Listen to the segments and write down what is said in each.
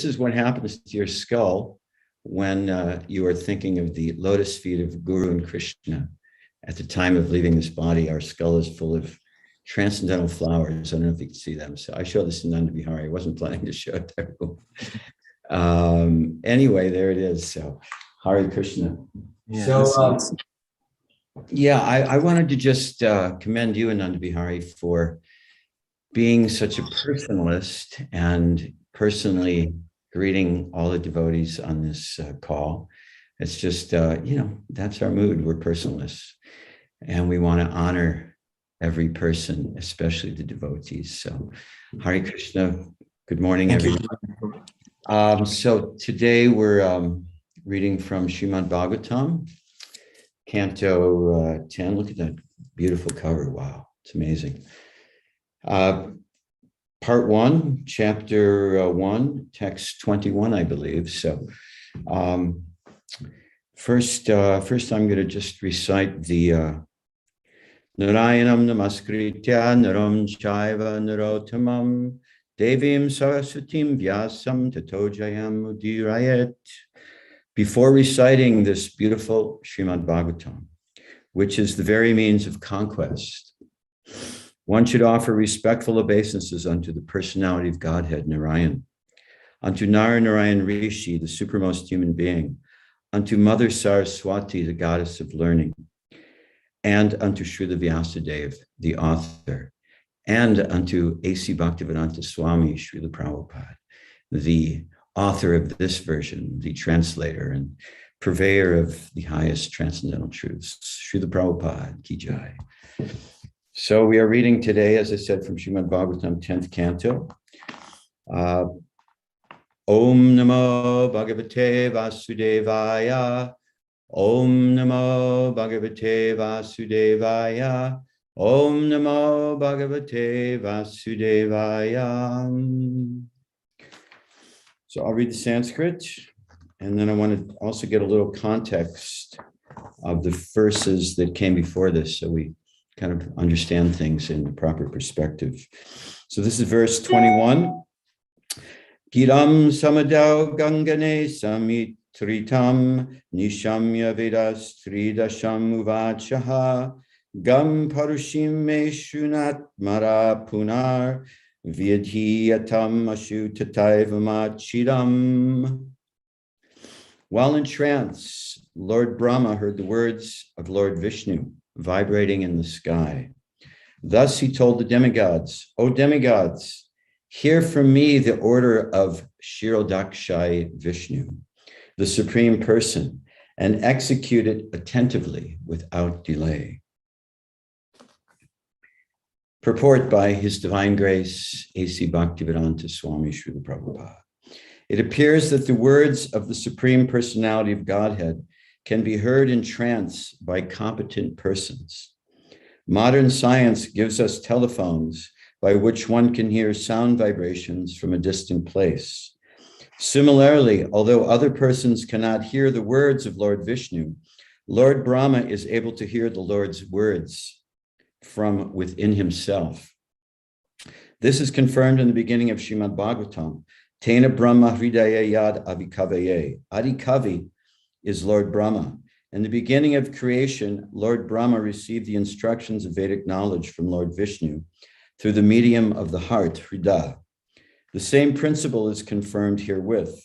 is what happens to your skull when you are thinking of the lotus feet of Guru and Krishna. At the time of leaving this body, our skull is full of transcendental flowers. I don't know if you can see them. So I showed this in Nanda Vihari. I wasn't planning to show it to everyone. Anyway, there it is. So Hare Krishna. Yeah, I wanted to just commend you, Nanda Vihari, for being such a personalist and personally greeting all the devotees on this call. It's just, that's our mood. We're personalists. And we want to honor every person, especially the devotees. So Hare Krishna. Good morning, everyone. So today we're reading from Srimad Bhagavatam, Canto 10. Look at that beautiful cover. Wow, it's amazing. Part 1, Chapter 1, Text 21, I believe. So first I'm going to just recite the Narayanam Namaskritya Naram Chaiva Narottamam Devim Saraswatim Vyasam Tato Jayam Udirayet. Before reciting this beautiful Srimad Bhagavatam, which is the very means of conquest, one should offer respectful obeisances unto the personality of Godhead, Narayan, unto Narayan Rishi, the supremmost human being, unto Mother Saraswati, the goddess of learning, and unto Srila Vyasadeva, the author, and unto A.C. Bhaktivedanta Swami, Srila Prabhupada, the author of this version, the translator and purveyor of the highest transcendental truths, Srila Prabhupada Ki Jai. So we are reading today, as I said, from Srimad Bhagavatam, 10th Canto. Om Namo Bhagavate Vasudevaya. Om Namo Bhagavate Vasudevaya. Om Namo Bhagavate Vasudevaya. So I'll read the Sanskrit, and then I want to also get a little context of the verses that came before this, so we kind of understand things in the proper perspective. So this is verse 21. Giram samadau gangane samitritam nishamya vedas tridasham uvachaha gam parushim me shunat mara punar Vyadhiyatam ashutataivamachidam. While in trance, Lord Brahma heard the words of Lord Vishnu vibrating in the sky. Thus he told the demigods, O demigods, hear from me the order of Kshirodakshai Vishnu, the Supreme Person, and execute it attentively without delay. Purport by His Divine Grace, A.C. Bhaktivedanta Swami Srila Prabhupada. It appears that the words of the Supreme Personality of Godhead can be heard in trance by competent persons. Modern science gives us telephones by which one can hear sound vibrations from a distant place. Similarly, although other persons cannot hear the words of Lord Vishnu, Lord Brahma is able to hear the Lord's words from within himself. This is confirmed in the beginning of Srimad Bhagavatam. Tena Brahma Hridaya Yad Adikavaye. Adikavi is Lord Brahma. In the beginning of creation, Lord Brahma received the instructions of Vedic knowledge from Lord Vishnu through the medium of the heart, Hrida. The same principle is confirmed herewith.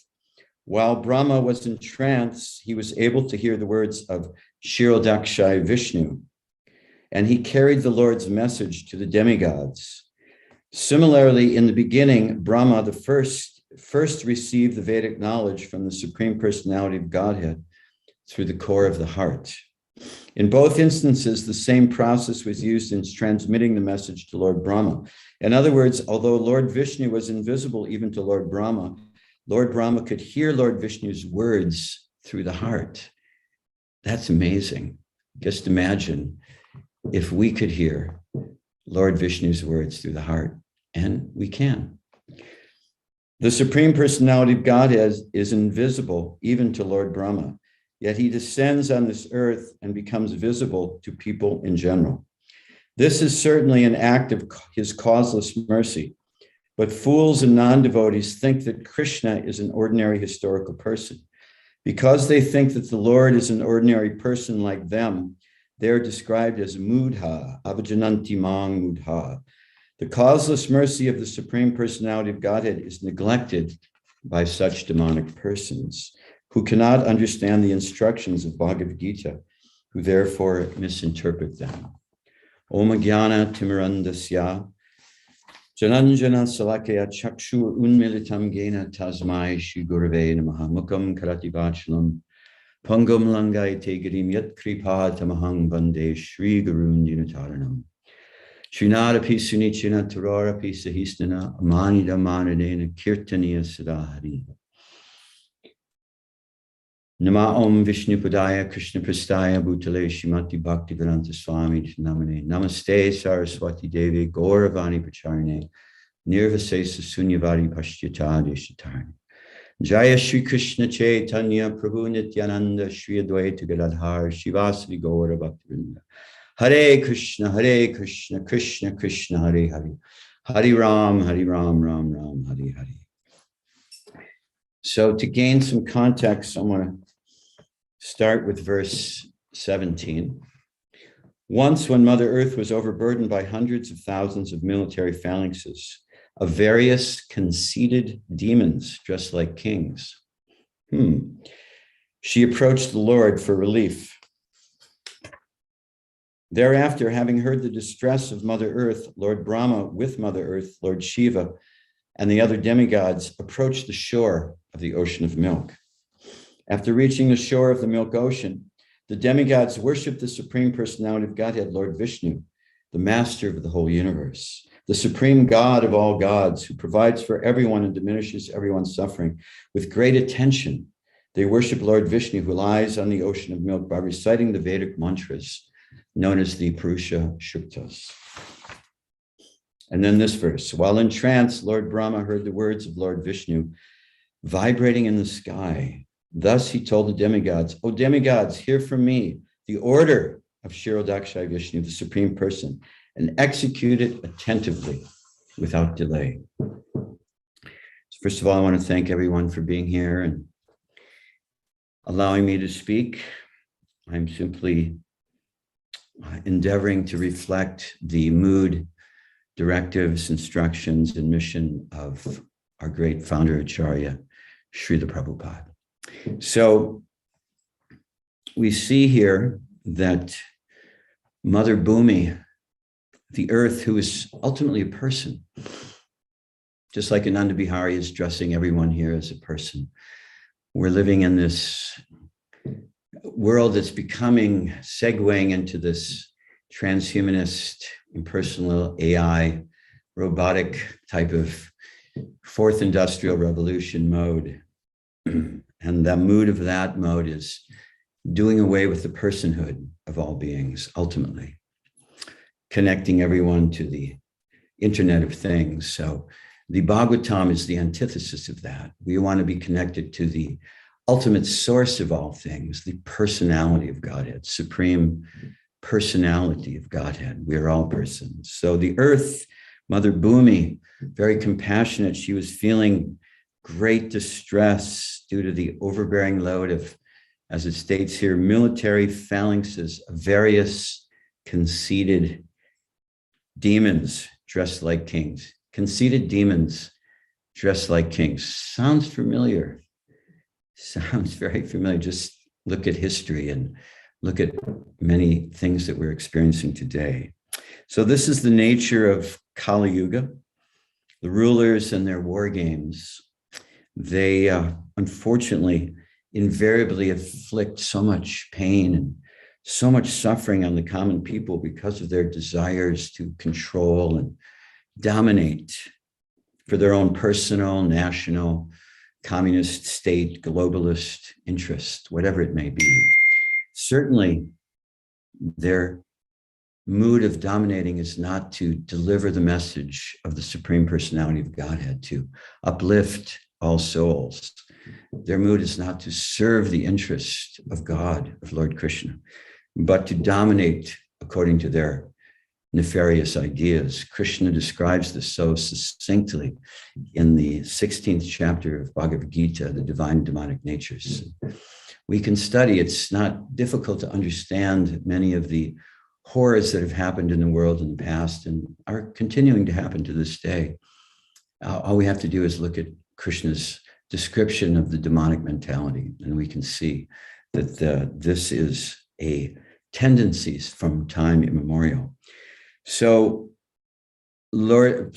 While Brahma was in trance, he was able to hear the words of Kshirodakshai Vishnu, and he carried the Lord's message to the demigods. Similarly, in the beginning, Brahma, the first received the Vedic knowledge from the Supreme Personality of Godhead through the core of the heart. In both instances, the same process was used in transmitting the message to Lord Brahma. In other words, although Lord Vishnu was invisible even to Lord Brahma could hear Lord Vishnu's words through the heart. That's amazing. Just imagine if we could hear Lord Vishnu's words through the heart, and we can. The Supreme Personality of Godhead is invisible even to Lord Brahma, yet he descends on this earth and becomes visible to people in general. This is certainly an act of his causeless mercy, But fools and non-devotees think that Krishna is an ordinary historical person. Because they think that the Lord is an ordinary person like them, they are described as mudha, avajananti mang mudha. The causeless mercy of the Supreme Personality of Godhead is neglected by such demonic persons who cannot understand the instructions of Bhagavad Gita, who therefore misinterpret them. Om Jnana Timirandasya Jananjana Salakaya Chakshur Unmilitam Gena Tasmai Shri Gurave Namaha Mukam Karati Vachalam Pangam Langai Tegarim Yat Kripa Tamahang Bande Shri Gurun Dinataranam Srinadapi Sunichina Tararapi Sahisnana Amanida Manadena Kirtaniya Sadahari Nama Om Vishnu Padaya Krishna Prastaya Bhutale Shrimati Bhaktivedanta Swami Namane Namaste Saraswati Devi Gauravani Pacharne Nirvasesa Sunyavari Pashyata Deshatarne Jaya Shri Krishna Chaitanya Prabhu Nityananda Shri Advaita Gadadhar Shivasri Gaura Bhaktivinoda Hare Krishna Krishna Krishna Hare Hare Hare Ram Ram Ram Hare Hare. So to gain some context, I want to start with verse 17. Once when Mother Earth was overburdened by hundreds of thousands of military phalanxes of various conceited demons dressed like kings, she approached the Lord for relief. Thereafter, having heard the distress of Mother Earth, Lord Brahma with Mother Earth, Lord Shiva, and the other demigods approached the shore of the ocean of milk. After reaching the shore of the milk ocean, the demigods worshiped the Supreme Personality of Godhead, Lord Vishnu, the master of the whole universe, the supreme God of all gods, who provides for everyone and diminishes everyone's suffering. With great attention, they worship Lord Vishnu, who lies on the ocean of milk, by reciting the Vedic mantras known as the Purusha Shuktas. And then this verse, while in trance, Lord Brahma heard the words of Lord Vishnu vibrating in the sky. Thus he told the demigods, "O demigods, hear from me the order of Kshirodakshai Vishnu, the Supreme Person, and execute it attentively without delay." So first of all, I want to thank everyone for being here and allowing me to speak. I'm simply endeavoring to reflect the mood, directives, instructions, and mission of our great founder Acharya, Srila Prabhupada. So we see here that Mother Bhumi, the earth, who is ultimately a person, just like Ananda Bihari is dressing everyone here as a person. We're living in this world that's segueing into this transhumanist, impersonal AI, robotic type of fourth industrial revolution mode. And the mood of that mode is doing away with the personhood of all beings, ultimately, connecting everyone to the Internet of Things. So the Bhagavatam is the antithesis of that. We want to be connected to the ultimate source of all things, the personality of Godhead, supreme personality of Godhead. We are all persons. So the earth, Mother Bhumi, very compassionate, she was feeling great distress due to the overbearing load of, as it states here, military phalanxes of various conceited demons dressed like kings. Conceited demons dressed like kings. Sounds familiar. Sounds very familiar. Just look at history and look at many things that we're experiencing today. So this is the nature of Kali Yuga. The rulers and their war games, they unfortunately invariably inflict so much pain and so much suffering on the common people because of their desires to control and dominate for their own personal, national, communist, state, globalist interest, whatever it may be. Certainly, their mood of dominating is not to deliver the message of the Supreme Personality of Godhead, to uplift all souls. Their mood is not to serve the interest of God, of Lord Krishna, but to dominate according to their nefarious ideas. Krishna describes this so succinctly in the 16th chapter of Bhagavad Gita, the divine demonic natures. We can study, it's not difficult to understand many of the horrors that have happened in the world in the past and are continuing to happen to this day. All we have to do is look at Krishna's description of the demonic mentality, and we can see that this is a tendencies from time immemorial. So Mother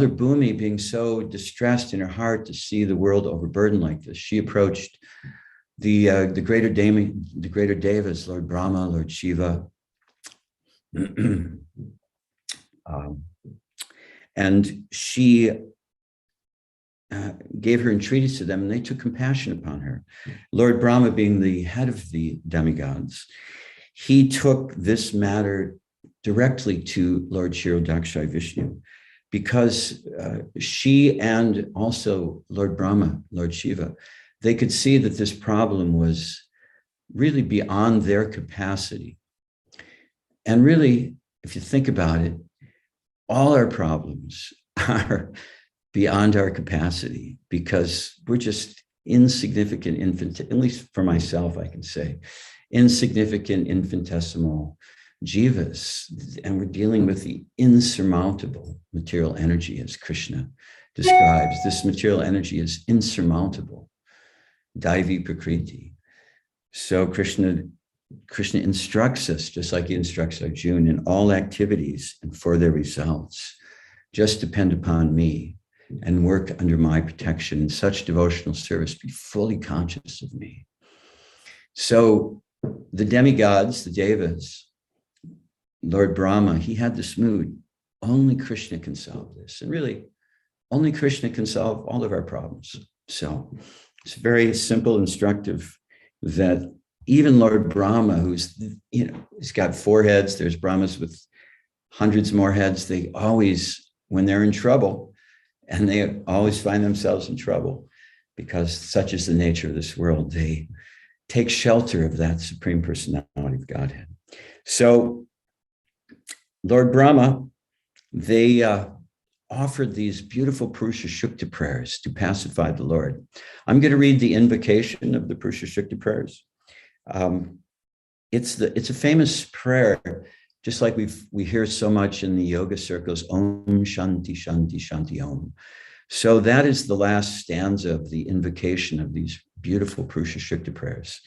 Bhumi, being so distressed in her heart to see the world overburdened like this, she approached the greater devas, Lord Brahma, Lord Shiva, and she gave her entreaties to them, and they took compassion upon her. Lord Brahma, being the head of the demigods, he took this matter directly to Lord Kshirodakshai Vishnu, because she and also Lord Brahma, Lord Shiva, they could see that this problem was really beyond their capacity. And really, if you think about it, all our problems are beyond our capacity, because we're just insignificant at least for myself, I can say, insignificant infinitesimal jivas, and we're dealing with the insurmountable material energy, as Krishna describes. This material energy is insurmountable, Daivi Prakriti. So Krishna instructs us, just like he instructs Arjuna, in all activities and for their results, just depend upon me and work under my protection in such devotional service, be fully conscious of me. So the demigods, the devas, Lord Brahma, he had this mood. Only Krishna can solve this. And really, only Krishna can solve all of our problems. So it's very simple, instructive, that even Lord Brahma, who's, he's got 4 heads, there's Brahmas with hundreds more heads, they always, when they're in trouble, and they always find themselves in trouble, because such is the nature of this world, they take shelter of that Supreme Personality of Godhead. So Lord Brahma, they offered these beautiful Purusha Shukta prayers to pacify the Lord. I'm going to read the invocation of the Purusha Shukta prayers. It's a famous prayer, just like we hear so much in the yoga circles, Om Shanti Shanti Shanti Om. So that is the last stanza of the invocation of these beautiful Purusha Shukta prayers.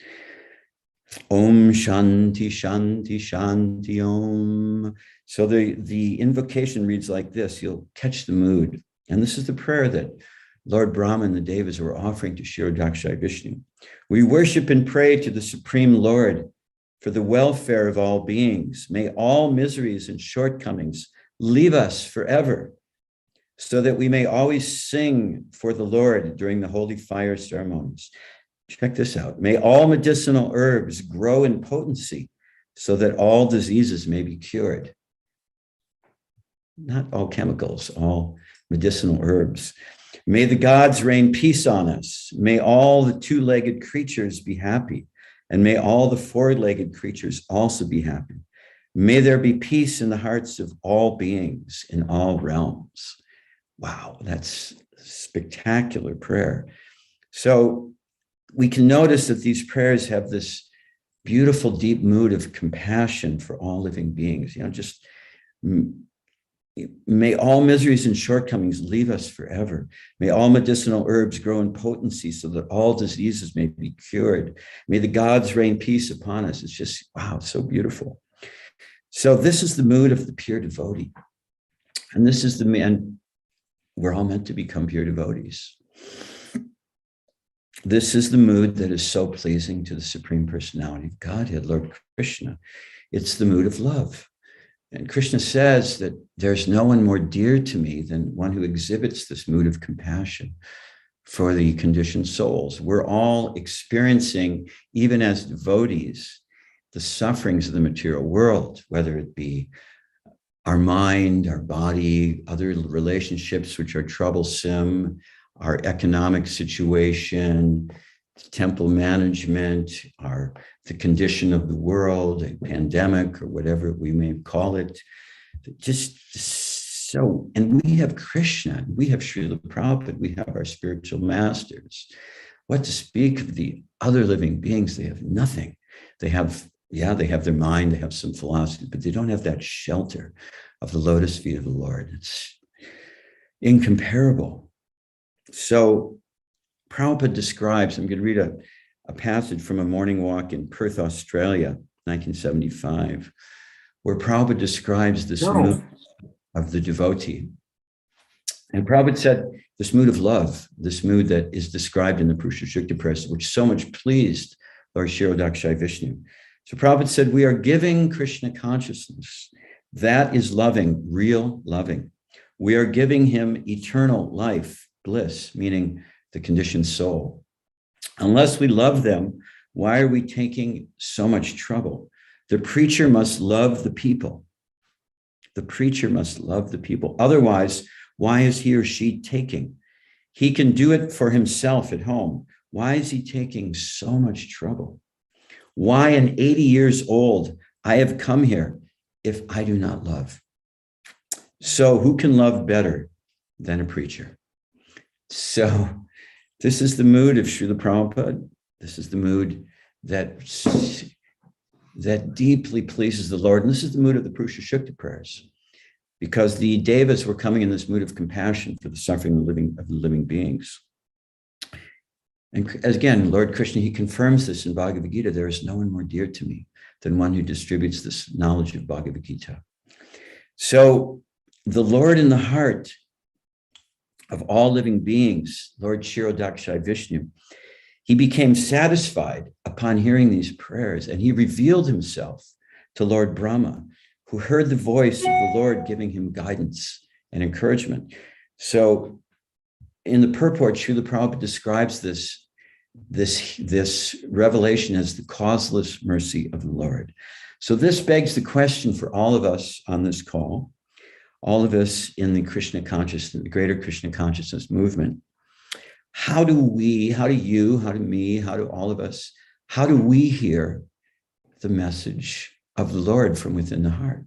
Om Shanti Shanti Shanti Om. So the invocation reads like this. You'll catch the mood. And this is the prayer that Lord Brahma and the Devas were offering to Kshirodakshai Vishnu. We worship and pray to the Supreme Lord for the welfare of all beings. May all miseries and shortcomings leave us forever, so that we may always sing for the Lord during the holy fire ceremonies. Check this out. May all medicinal herbs grow in potency, so that all diseases may be cured. Not all chemicals, all medicinal herbs. May the gods rain peace on us. May all the 2-legged creatures be happy, and may all the 4-legged creatures also be happy. May there be peace in the hearts of all beings in all realms. Wow, that's a spectacular prayer. So we can notice that these prayers have this beautiful, deep mood of compassion for all living beings. Just may all miseries and shortcomings leave us forever. May all medicinal herbs grow in potency, so that all diseases may be cured. May the gods rain peace upon us. It's just, wow, so beautiful. So this is the mood of the pure devotee. And this is the man, we're all meant to become pure devotees. This is the mood that is so pleasing to the Supreme Personality of Godhead, Lord Krishna. It's the mood of love. And Krishna says that there's no one more dear to me than one who exhibits this mood of compassion for the conditioned souls. We're all experiencing, even as devotees, the sufferings of the material world, whether it be our mind, our body, other relationships which are troublesome, our economic situation, temple management, the condition of the world, a pandemic, or whatever we may call it. Just so, and we have Krishna, we have Srila Prabhupada, we have our spiritual masters. What to speak of the other living beings? They have nothing. They have their mind, they have some philosophy, but they don't have that shelter of the lotus feet of the Lord. It's incomparable. So Prabhupada describes, I'm going to read a passage from a morning walk in Perth, Australia, 1975, where Prabhupada describes this mood of the devotee. And Prabhupada said, this mood of love, this mood that is described in the Purusha Shukta prayers, which so much pleased Lord Kshirodakshai Vishnu. So Prabhupada said, we are giving Krishna consciousness. That is loving, real loving. We are giving him eternal life, bliss, meaning the conditioned soul. Unless we love them, why are we taking so much trouble? The preacher must love the people. The preacher must love the people. Otherwise, why is he or she taking? He can do it for himself at home. Why is he taking so much trouble? Why, in 80 years old, I have come here if I do not love? So who can love better than a preacher? So this is the mood of Srila Prabhupada. This is the mood that deeply pleases the Lord. And this is the mood of the Purusha Shukta prayers, because the Devas were coming in this mood of compassion for the suffering of the living beings. And again, Lord Krishna, he confirms this in Bhagavad Gita. There is no one more dear to me than one who distributes this knowledge of Bhagavad Gita. So the Lord in the heart of all living beings, Lord Kshirodakshai Vishnu, he became satisfied upon hearing these prayers, and he revealed himself to Lord Brahma, who heard the voice of the Lord giving him guidance and encouragement. So in the purport, Srila Prabhupada describes this revelation as the causeless mercy of the Lord. So this begs the question for all of us on this call, all of us in the Krishna consciousness, the greater Krishna consciousness movement. How do we, how do you, how do me, how do all of us, how do we hear the message of the Lord from within the heart?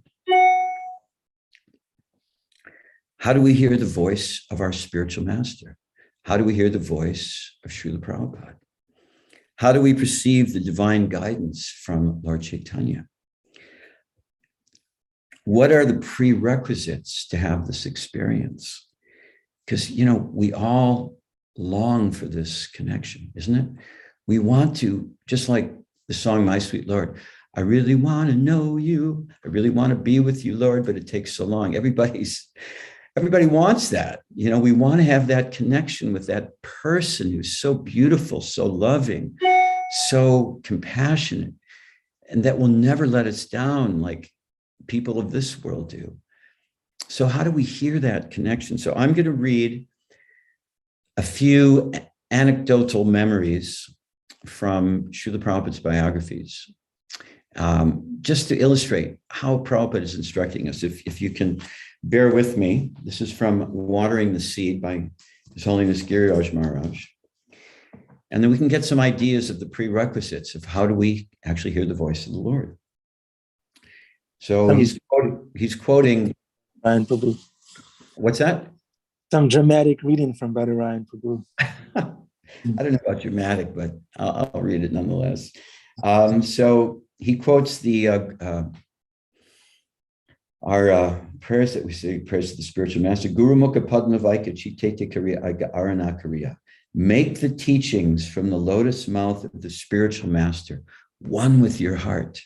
How do we hear the voice of our spiritual master? How do we hear the voice of Srila Prabhupada? How do we perceive the divine guidance from Lord Chaitanya? What are the prerequisites to have this experience? Because, we all long for this connection, isn't it? We want to, just like the song, My Sweet Lord, I really want to know you. I really want to be with you, Lord, but it takes so long. Everybody wants that. We want to have that connection with that person who's so beautiful, so loving, so compassionate, and that will never let us down like people of this world do. So how do we hear that connection? So I'm going to read a few anecdotal memories from Srila Prabhupada's biographies, just to illustrate how Prabhupada is instructing us. If you can bear with me, this is from Watering the Seed by His Holiness Giriraj Maharaj. And then we can get some ideas of the prerequisites of how do we actually hear the voice of the Lord. So he's quoting. Badarayan Prabhu. What's that? Some dramatic reading from Badarayan Prabhu. I don't know about dramatic, but I'll read it nonetheless. So he quotes our prayers that we say, prayers to the spiritual master. Guru Mukha Padma Vaika Chitete Kariya Arana Kariya. Make the teachings from the lotus mouth of the spiritual master one with your heart.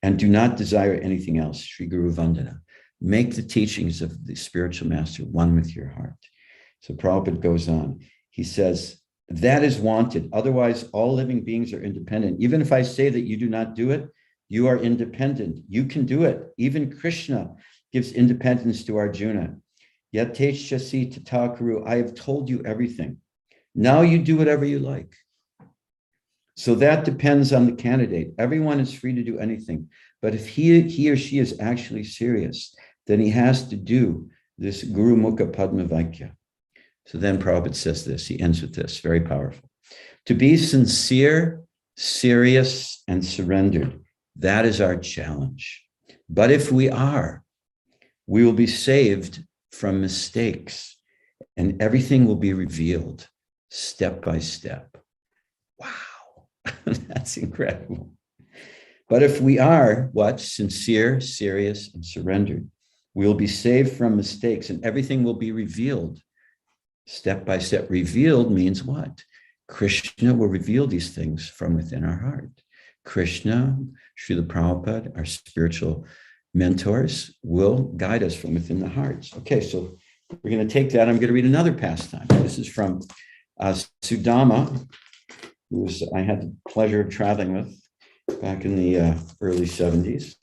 And do not desire anything else. Sri Guru Vandana. Make the teachings of the spiritual master one with your heart. So Prabhupada goes on. He says, that is wanted. Otherwise, all living beings are independent. Even if I say that you do not do it, you are independent. You can do it. Even Krishna gives independence to Arjuna. Yateshasi Tatakuru, I have told you everything. Now you do whatever you like. So that depends on the candidate. Everyone is free to do anything. But if he or she is actually serious, then he has to do this Guru Mukha Padma Vaikya. So then Prabhupada says this, he ends with this, very powerful. To be sincere, serious, and surrendered, that is our challenge. But if we are, we will be saved from mistakes, and everything will be revealed step by step. Wow, that's incredible. But if we are what? Sincere, serious, and surrendered, we will be saved from mistakes, and everything will be revealed step by step. Revealed means what? Krishna will reveal these things from within our heart. Krishna, Srila Prabhupada, our spiritual mentors, will guide us from within the hearts. Okay, so we're going to take that. I'm going to read another pastime. This is from Sudama, who I had the pleasure of traveling with back in the early 70s.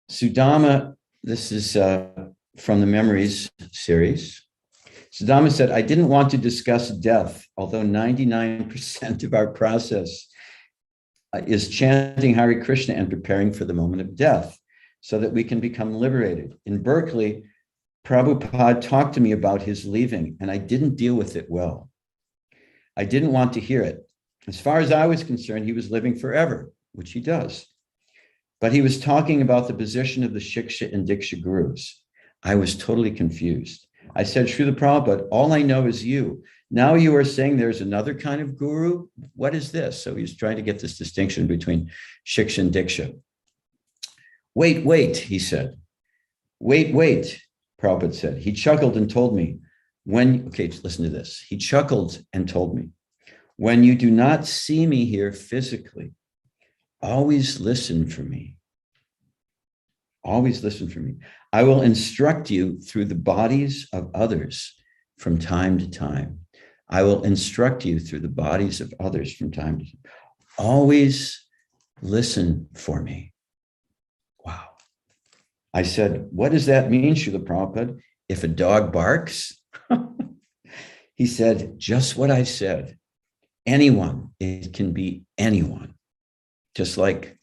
Sudama, this is from the Memories series. Sudama said, I didn't want to discuss death, although 99% of our process is chanting Hare Krishna and preparing for the moment of death so that we can become liberated. In Berkeley, Prabhupada talked to me about his leaving, and I didn't deal with it well. I didn't want to hear it. As far as I was concerned, he was living forever, which he does. But he was talking about the position of the Shiksha and Diksha gurus. I was totally confused. I said, Srila Prabhupada, all I know is you. Now you are saying there's another kind of guru? What is this? So he's trying to get this distinction between Shiksha and Diksha. Wait, he said. Wait, Prabhupada said. He chuckled and told me, listen to this. He chuckled and told me, when you do not see me here physically, always listen for me. Always listen for me. I will instruct you through the bodies of others from time to time. I will instruct you through the bodies of others from time to time. Always listen for me. Wow. I said, what does that mean, Srila Prabhupada? If a dog barks? He said, just what I said. Anyone, it can be anyone. Just like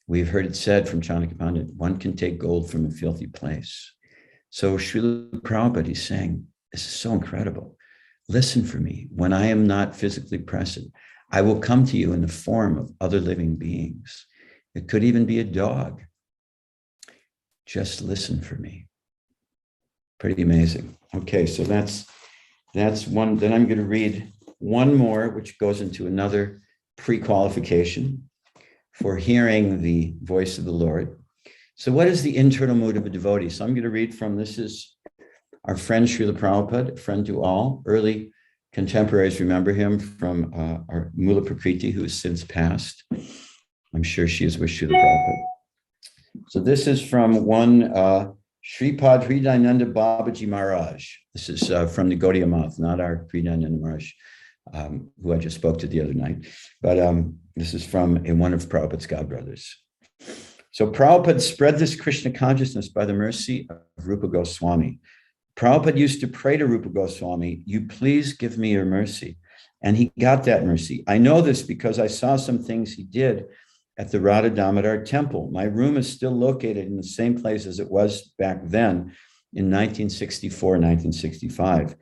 we've heard it said from Chanakya Pandit, one can take gold from a filthy place. So Srila Prabhupada is saying, this is so incredible. Listen for me. When I am not physically present, I will come to you in the form of other living beings. It could even be a dog. Just listen for me. Pretty amazing. Okay, so that's one. Then I'm going to read one more, which goes into another pre-qualification for hearing the voice of the Lord. So what is the internal mood of a devotee? So I'm going to read from, this is our friend Srila Prabhupada, a friend to all. Early contemporaries remember him from our Mula Prakriti, who has since passed. I'm sure she is with Srila Prabhupada. So this is from one Sripad Hridayananda Babaji Maharaj. This is from the Gaudiya Math, not our Hridayananda Maharaj, who I just spoke to the other night. But this is from one of Prabhupada's godbrothers. So Prabhupada spread this Krishna consciousness by the mercy of Rupa Goswami. Prabhupada used to pray to Rupa Goswami, you please give me your mercy. And he got that mercy. I know this because I saw some things he did at the Radha Damodar temple. My room is still located in the same place as it was back then in 1964, 1965.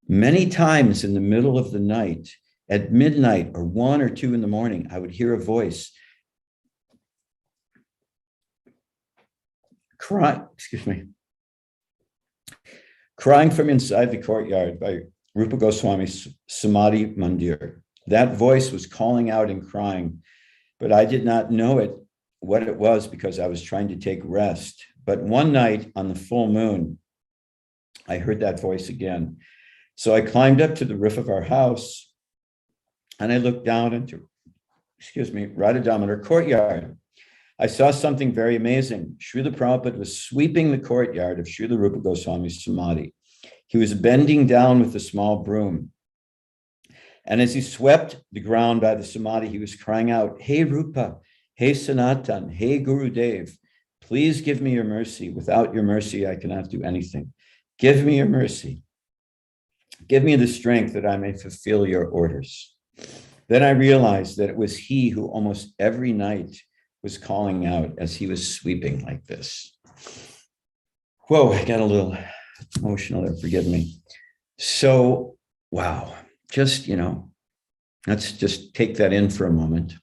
Many times in the middle of the night, at midnight or 1 or 2 in the morning, I would hear a voice crying from inside the courtyard by Rupa Goswami's Samadhi Mandir. That voice was calling out and crying, but I did not know what it was because I was trying to take rest. But one night on the full moon, I heard that voice again. So I climbed up to the roof of our house and I looked down into, Radha Damodar courtyard. I saw something very amazing. Srila Prabhupada was sweeping the courtyard of Srila Rupa Goswami's Samadhi. He was bending down with a small broom. And as he swept the ground by the Samadhi, he was crying out, hey Rupa, hey Sanatan, hey Gurudev, please give me your mercy. Without your mercy, I cannot do anything. Give me your mercy. Give me the strength that I may fulfill your orders. Then I realized that it was he who almost every night was calling out as he was sweeping like this. Whoa, I got a little emotional there, forgive me. So, wow, just, let's just take that in for a moment.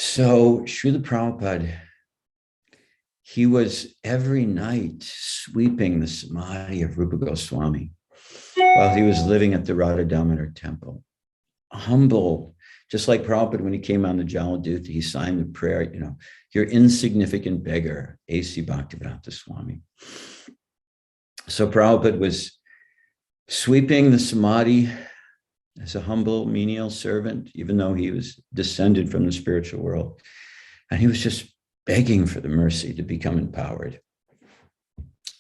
So Srila Prabhupada, he was every night sweeping the samadhi of Rupa Goswami while he was living at the Radha Damodar temple. Humble, just like Prabhupada when he came on the Jaladuta, he signed the prayer, you're insignificant beggar, A.C. Bhaktivedanta Swami. So Prabhupada was sweeping the samadhi as a humble, menial servant, even though he was descended from the spiritual world. And he was just begging for the mercy to become empowered.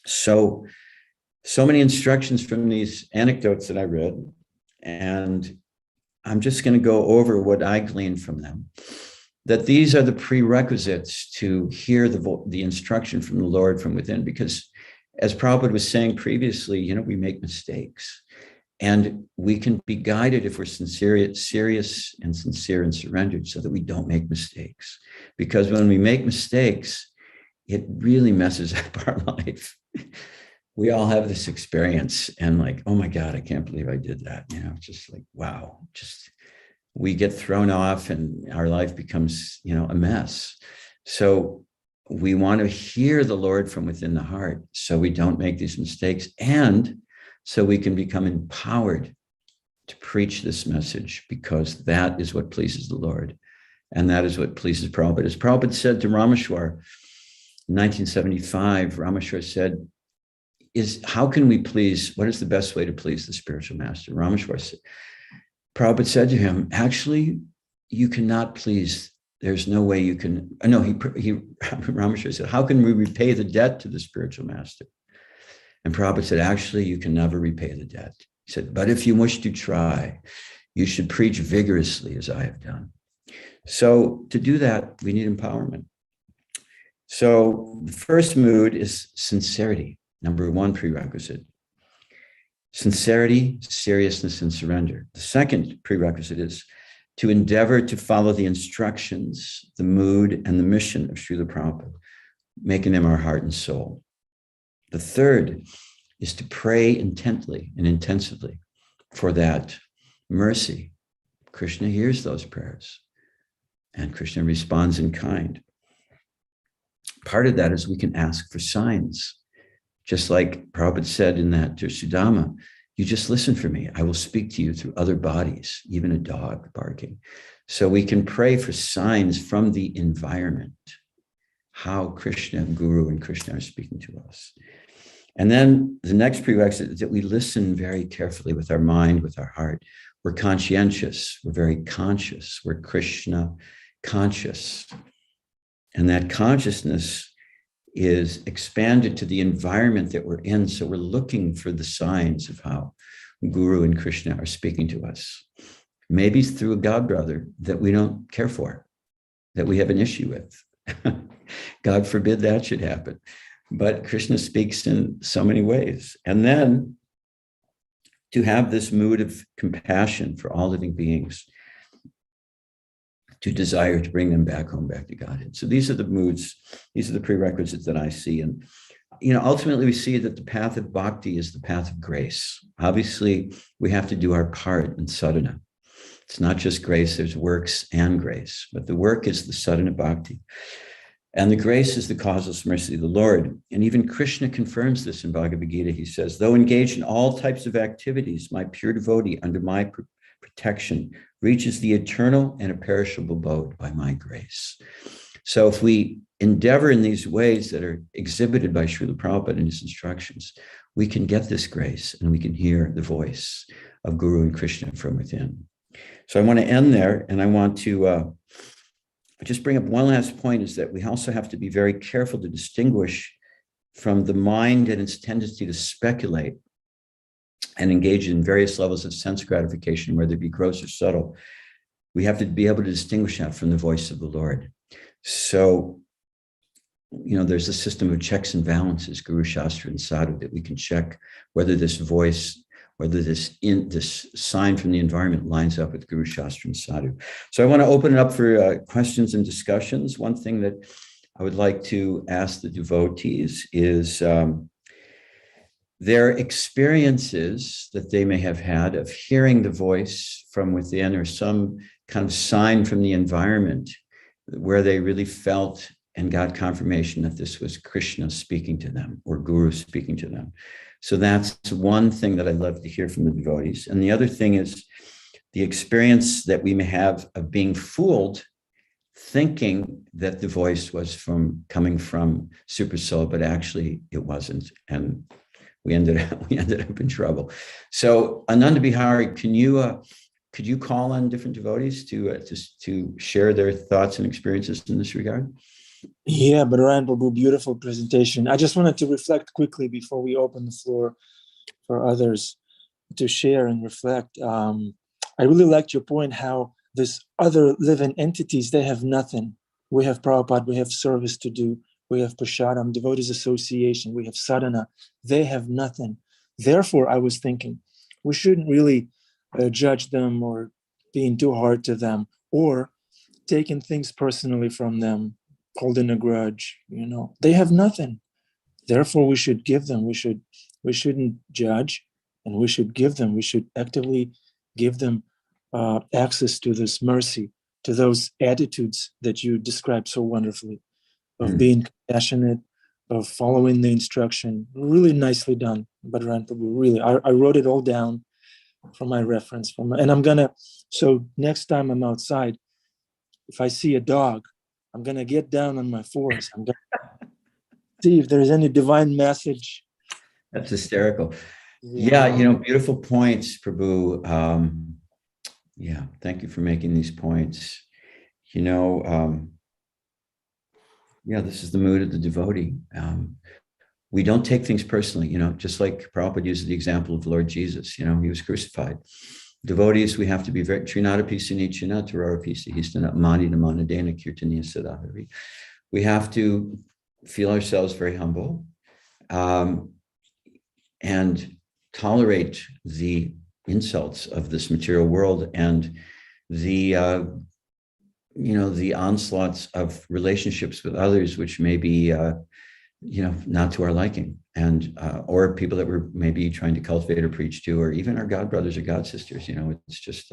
So many instructions from these anecdotes that I read, and I'm just going to go over what I gleaned from them, that these are the prerequisites to hear the instruction from the Lord from within, because as Prabhupada was saying previously, we make mistakes. And we can be guided if we're serious and sincere and surrendered, so that we don't make mistakes. Because when we make mistakes, it really messes up our life. We all have this experience and like, oh my God, I can't believe I did that. Just like, wow, we get thrown off and our life becomes, a mess. So we want to hear the Lord from within the heart so we don't make these mistakes, and so we can become empowered to preach this message, because that is what pleases the Lord. And that is what pleases Prabhupada. As Prabhupada said to Rameshwar in 1975, Rameshwar said, what is the best way to please the spiritual master? Rameshwar said, Prabhupada said to him, actually, you cannot please. There's no way you can. No, Rameshwar said, how can we repay the debt to the spiritual master? And Prabhupada said, actually, you can never repay the debt. He said, but if you wish to try, you should preach vigorously as I have done. So to do that, we need empowerment. So the first mood is sincerity, number one prerequisite. Sincerity, seriousness, and surrender. The second prerequisite is to endeavor to follow the instructions, the mood, and the mission of Srila Prabhupada, making them our heart and soul. The third is to pray intently and intensively for that mercy. Krishna hears those prayers, and Krishna responds in kind. Part of that is we can ask for signs. Just like Prabhupada said in that to Sudama, you just listen for me. I will speak to you through other bodies, even a dog barking. So we can pray for signs from the environment, how Krishna, Guru, and Krishna are speaking to us. And then the next prerequisite is that we listen very carefully with our mind, with our heart. We're conscientious. We're very conscious. We're Krishna conscious. And that consciousness is expanded to the environment that we're in. So we're looking for the signs of how Guru and Krishna are speaking to us. Maybe through a godbrother that we don't care for, that we have an issue with. God forbid that should happen. But Krishna speaks in so many ways. And then to have this mood of compassion for all living beings, to desire to bring them back home, back to Godhead. So these are the moods, these are the prerequisites that I see. And, ultimately we see that the path of bhakti is the path of grace. Obviously, we have to do our part in sadhana. It's not just grace, there's works and grace, but the work is the sadhana bhakti. And the grace is the causeless mercy of the Lord. And even Krishna confirms this in Bhagavad Gita. He says, though engaged in all types of activities, my pure devotee under my protection reaches the eternal and imperishable abode by my grace. So if we endeavor in these ways that are exhibited by Srila Prabhupada in his instructions, we can get this grace and we can hear the voice of Guru and Krishna from within. So I want to end there, and I want to just bring up one last point, is that we also have to be very careful to distinguish from the mind and its tendency to speculate and engage in various levels of sense gratification, whether it be gross or subtle. We have to be able to distinguish that from the voice of the Lord. So, there's a system of checks and balances, Guru, Shastra, and Sadhu, that we can check whether this voice, whether this sign from the environment lines up with Guru, Shastra, and Sadhu. So I want to open it up for questions and discussions. One thing that I would like to ask the devotees is their experiences that they may have had of hearing the voice from within or some kind of sign from the environment where they really felt and got confirmation that this was Krishna speaking to them or Guru speaking to them. So that's one thing that I love to hear from the devotees. And the other thing is the experience that we may have of being fooled, thinking that the voice was coming from Super Soul, but actually it wasn't. And we ended up in trouble. So Ananda Bihari, could you call on different devotees to share their thoughts and experiences in this regard? Yeah, Badarayan Prabhu, beautiful presentation. I just wanted to reflect quickly before we open the floor for others to share and reflect. I really liked your point how this other living entities, they have nothing. We have Prabhupada, we have service to do, we have Prashadam, Devotees Association, we have Sadhana. They have nothing. Therefore, I was thinking, we shouldn't really judge them or being too hard to them or taking things personally from them, holding a grudge. They have nothing. Therefore, we should give them. We shouldn't judge, and we should give them. We should actively give them access to this mercy, to those attitudes that you described so wonderfully, of being compassionate, of following the instruction. Really nicely done, Badarayan Prabhu. Really, I wrote it all down from my reference. And I'm gonna. So next time I'm outside, if I see a dog, I'm gonna get down on my fours. I'm gonna see if there's any divine message. That's hysterical. Yeah, beautiful points, Prabhu. Yeah, thank you for making these points. This is the mood of the devotee. We don't take things personally, just like Prabhupada used the example of Lord Jesus, he was crucified. Devotees, we have to be very trinata pisa nichana tarara pisa histana mani namana dena kirtaniya sadahari. We have to feel ourselves very humble and tolerate the insults of this material world and the onslaughts of relationships with others, which may be not to our liking, and or people that we're maybe trying to cultivate or preach to, or even our God brothers or God sisters. It's just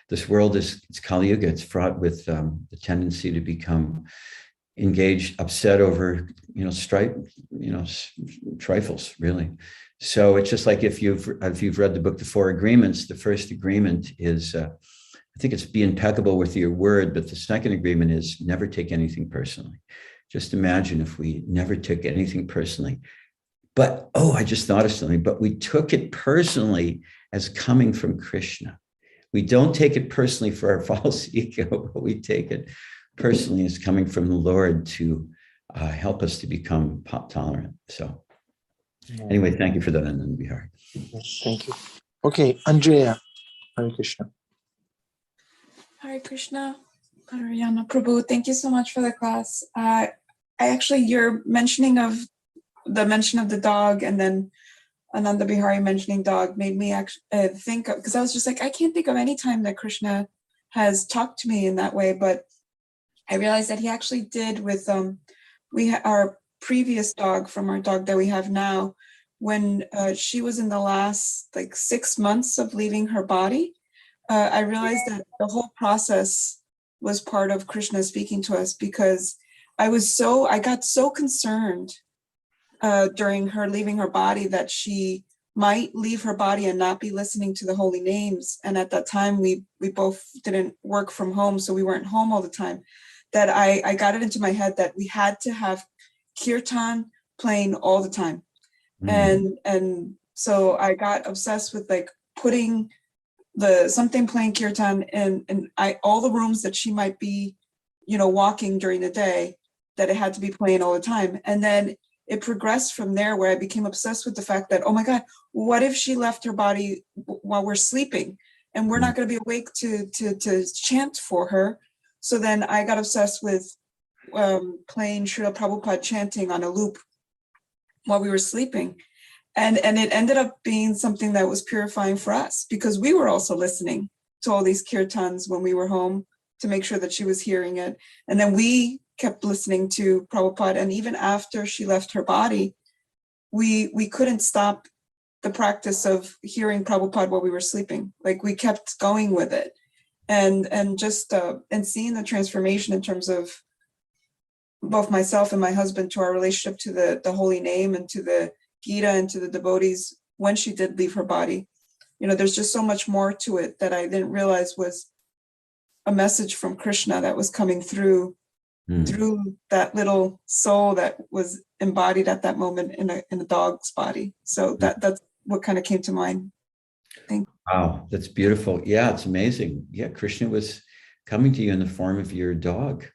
this world it's Kali Yuga. It's fraught with the tendency to become engaged, upset over trifles, really. So it's just like if you've read the book, The Four Agreements, the first agreement is I think it's be impeccable with your word, but the second agreement is never take anything personally. Just imagine if we never took anything personally. But, I just thought of something, but we took it personally as coming from Krishna. We don't take it personally for our false ego, but we take it personally as coming from the Lord to help us to become tolerant. So anyway, thank you for that, Ananda Bihari. Yes, thank you. Okay, Andrea, Hare Krishna. Hare Krishna, Badarayan Prabhu. Thank you so much for the class. Your mention of the dog and then Ananda Bihari mentioning dog made me actually think of, because I was just like, I can't think of any time that Krishna has talked to me in that way, but I realized that he actually did with our previous dog from our dog that we have now, when she was in the last 6 months of leaving her body. I realized that the whole process was part of Krishna speaking to us, because I got so concerned during her leaving her body that she might leave her body and not be listening to the holy names. And at that time, we both didn't work from home, so we weren't home all the time, that I got it into my head that we had to have kirtan playing all the time. And so I got obsessed with putting something playing kirtan in all the rooms that she might be, walking during the day, that it had to be playing all the time. And then it progressed from there, where I became obsessed with the fact that, oh my God, what if she left her body while we're sleeping and we're not going to be awake to chant for her? So then I got obsessed with playing Srila Prabhupada chanting on a loop while we were sleeping. And it ended up being something that was purifying for us, because we were also listening to all these kirtans when we were home to make sure that she was hearing it. And then we kept listening to Prabhupada. And even after she left her body, we couldn't stop the practice of hearing Prabhupada while we were sleeping. We kept going with it. and just and seeing the transformation in terms of both myself and my husband, to our relationship to the holy name and to the Gita and to the devotees when she did leave her body. There's just so much more to it that I didn't realize was a message from Krishna that was coming through that little soul that was embodied at that moment in a dog's body. So that's what kind of came to mind. Thank you. Wow, that's beautiful. Yeah, it's amazing. Yeah, Krishna was coming to you in the form of your dog.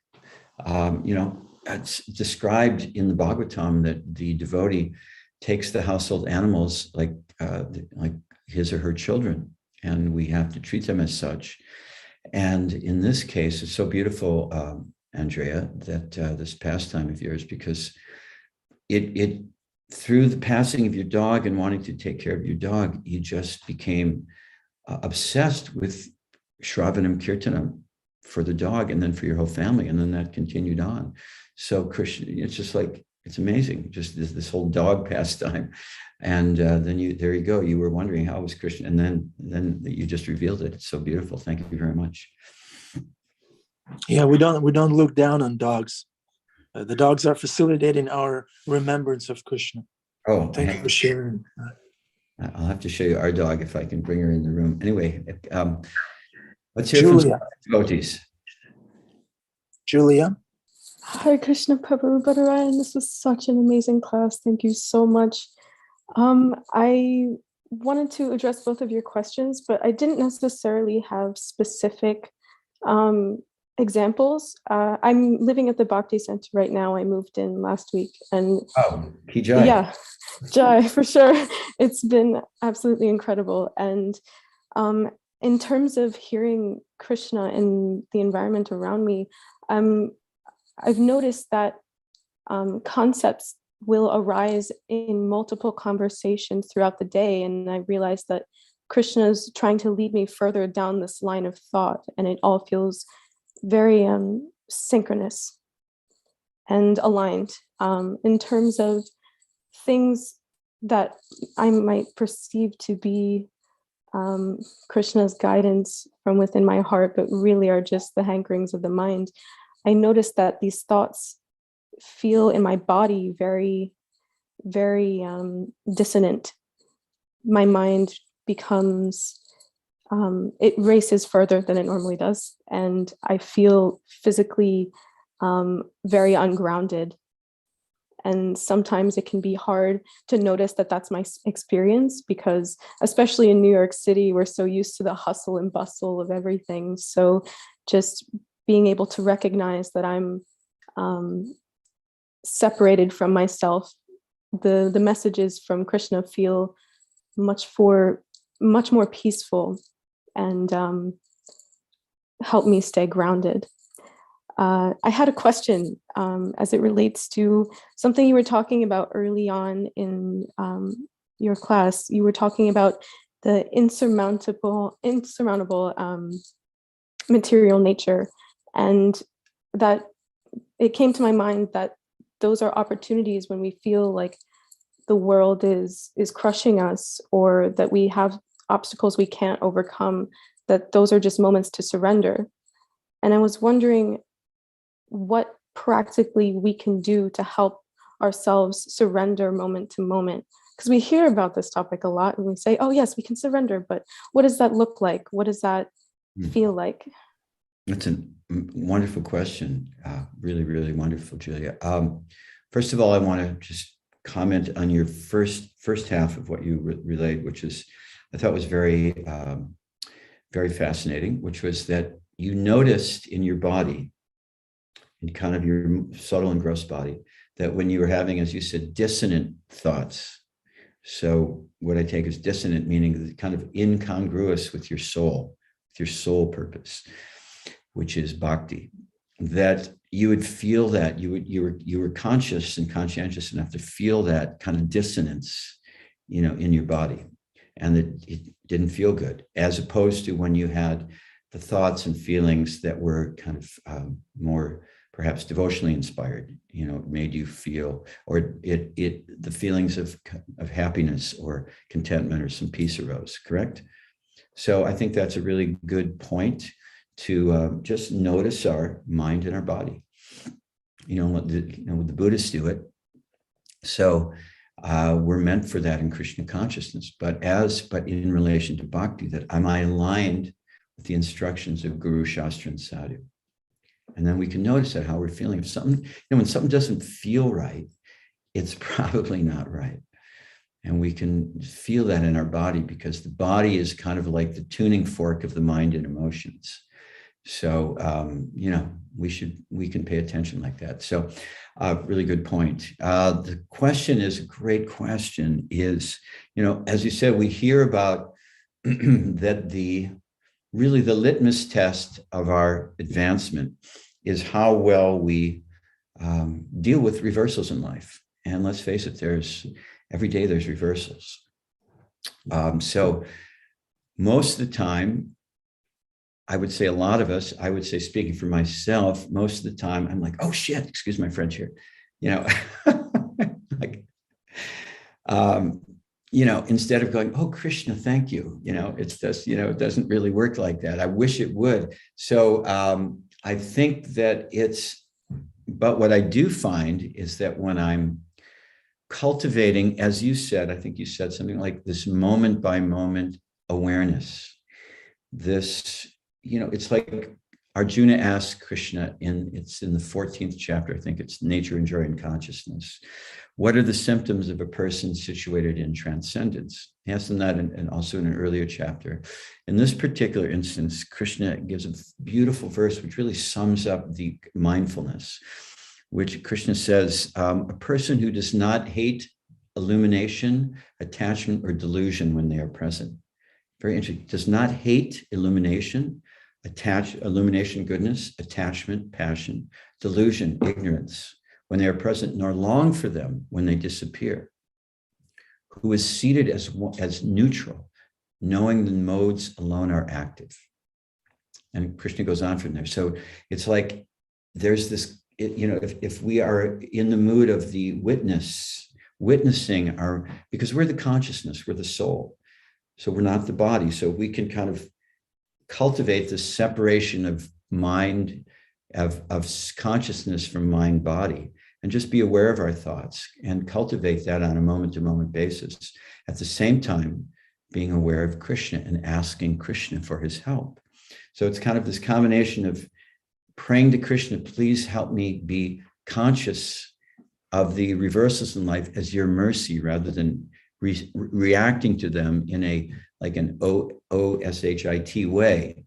It's described in the Bhagavatam that the devotee takes the household animals like his or her children, and we have to treat them as such. And in this case, it's so beautiful, Andrea, that this pastime of yours, because it through the passing of your dog and wanting to take care of your dog, you just became obsessed with Shravanam Kirtanam for the dog and then for your whole family. And then that continued on. So Krishna, it's just like, it's amazing, just this whole dog pastime. And then there you go. You were wondering how was Krishna, and then you just revealed it. It's so beautiful. Thank you very much. Yeah, we don't look down on dogs. The dogs are facilitating our remembrance of Krishna. Oh, thank you for sharing. I'll have to show you our dog if I can bring her in the room. Anyway, let's hear Julia. from devotees. Julia. Hare Krishna Prabhu Badarayan. This was such an amazing class. Thank you so much. I wanted to address both of your questions, but I didn't necessarily have specific examples. I'm living at the Bhakti Center right now. I moved in last week, and Ki Jai. Yeah, Jai for sure. It's been absolutely incredible. And in terms of hearing Krishna in the environment around me, I've noticed that concepts will arise in multiple conversations throughout the day. And I realized that Krishna is trying to lead me further down this line of thought. And it all feels very synchronous and aligned in terms of things that I might perceive to be Krishna's guidance from within my heart, but really are just the hankerings of the mind. I noticed that these thoughts feel in my body very, very dissonant. My mind becomes, it races further than it normally does. And I feel physically very ungrounded. And sometimes it can be hard to notice that that's my experience, because especially in New York City, we're so used to the hustle and bustle of everything. So just being able to recognize that I'm separated from myself, the messages from Krishna feel much more peaceful and help me stay grounded. I had a question as it relates to something you were talking about early on in your class. You were talking about the insurmountable material nature, and that it came to my mind that those are opportunities when we feel like the world is crushing us, or that we have obstacles we can't overcome, that those are just moments to surrender. And I was wondering what practically we can do to help ourselves surrender moment to moment. Because we hear about this topic a lot and we say, oh yes, we can surrender, but what does that look like? What does that feel like? That's a wonderful question. Really, really wonderful, Julia. First of all, I want to just comment on your first half of what you relayed, which is, I thought was very, very fascinating, which was that you noticed in your body, in kind of your subtle and gross body, that when you were having, as you said, dissonant thoughts. So what I take as dissonant, meaning kind of incongruous with your soul purpose, which is bhakti, that you would feel that you were conscious and conscientious enough to feel that kind of dissonance, in your body, and that it didn't feel good, as opposed to when you had the thoughts and feelings that were kind of more perhaps devotionally inspired, made you feel, or the feelings of happiness or contentment or some peace arose, correct? So I think that's a really good point to just notice our mind and our body. The Buddhists do it. So we're meant for that in Krishna consciousness, but in relation to bhakti, that am I aligned with the instructions of Guru, Shastra, and Sadhu? And then we can notice that how we're feeling. If something, when something doesn't feel right, it's probably not right. And we can feel that in our body, because the body is kind of like the tuning fork of the mind and emotions. So, we can pay attention like that. So really good point. The question is a great question is, as you said, we hear about that the litmus test of our advancement is how well we deal with reversals in life. And let's face it, every day there's reversals. So most of the time, I would say a lot of us, speaking for myself, most of the time I'm like, oh shit, excuse my French here, instead of going, oh, Krishna, thank you. It's just, it doesn't really work like that. I wish it would. So I think that but what I do find is that when I'm cultivating, as you said, I think you said something like this moment by moment awareness, this, it's like Arjuna asked Krishna it's in the 14th chapter, I think it's Nature, Joy, and Consciousness. What are the symptoms of a person situated in transcendence? He asked him that and also in an earlier chapter. In this particular instance, Krishna gives a beautiful verse which really sums up the mindfulness, which Krishna says, a person who does not hate illumination, attachment, or delusion when they are present. Very interesting. Does not hate illumination, goodness, attachment, passion, delusion, ignorance, when they are present, nor long for them when they disappear. Who is seated as neutral, knowing the modes alone are active. And Krishna goes on from there. So it's like there's this, if we are in the mood of the witnessing because we're the consciousness, we're the soul. So we're not the body. So we can kind of cultivate this separation of mind, of consciousness from mind body, and just be aware of our thoughts and cultivate that on a moment-to-moment basis. At the same time, being aware of Krishna and asking Krishna for his help. So it's kind of this combination of praying to Krishna, please help me be conscious of the reversals in life as your mercy, rather than reacting to them in an OSHIT way,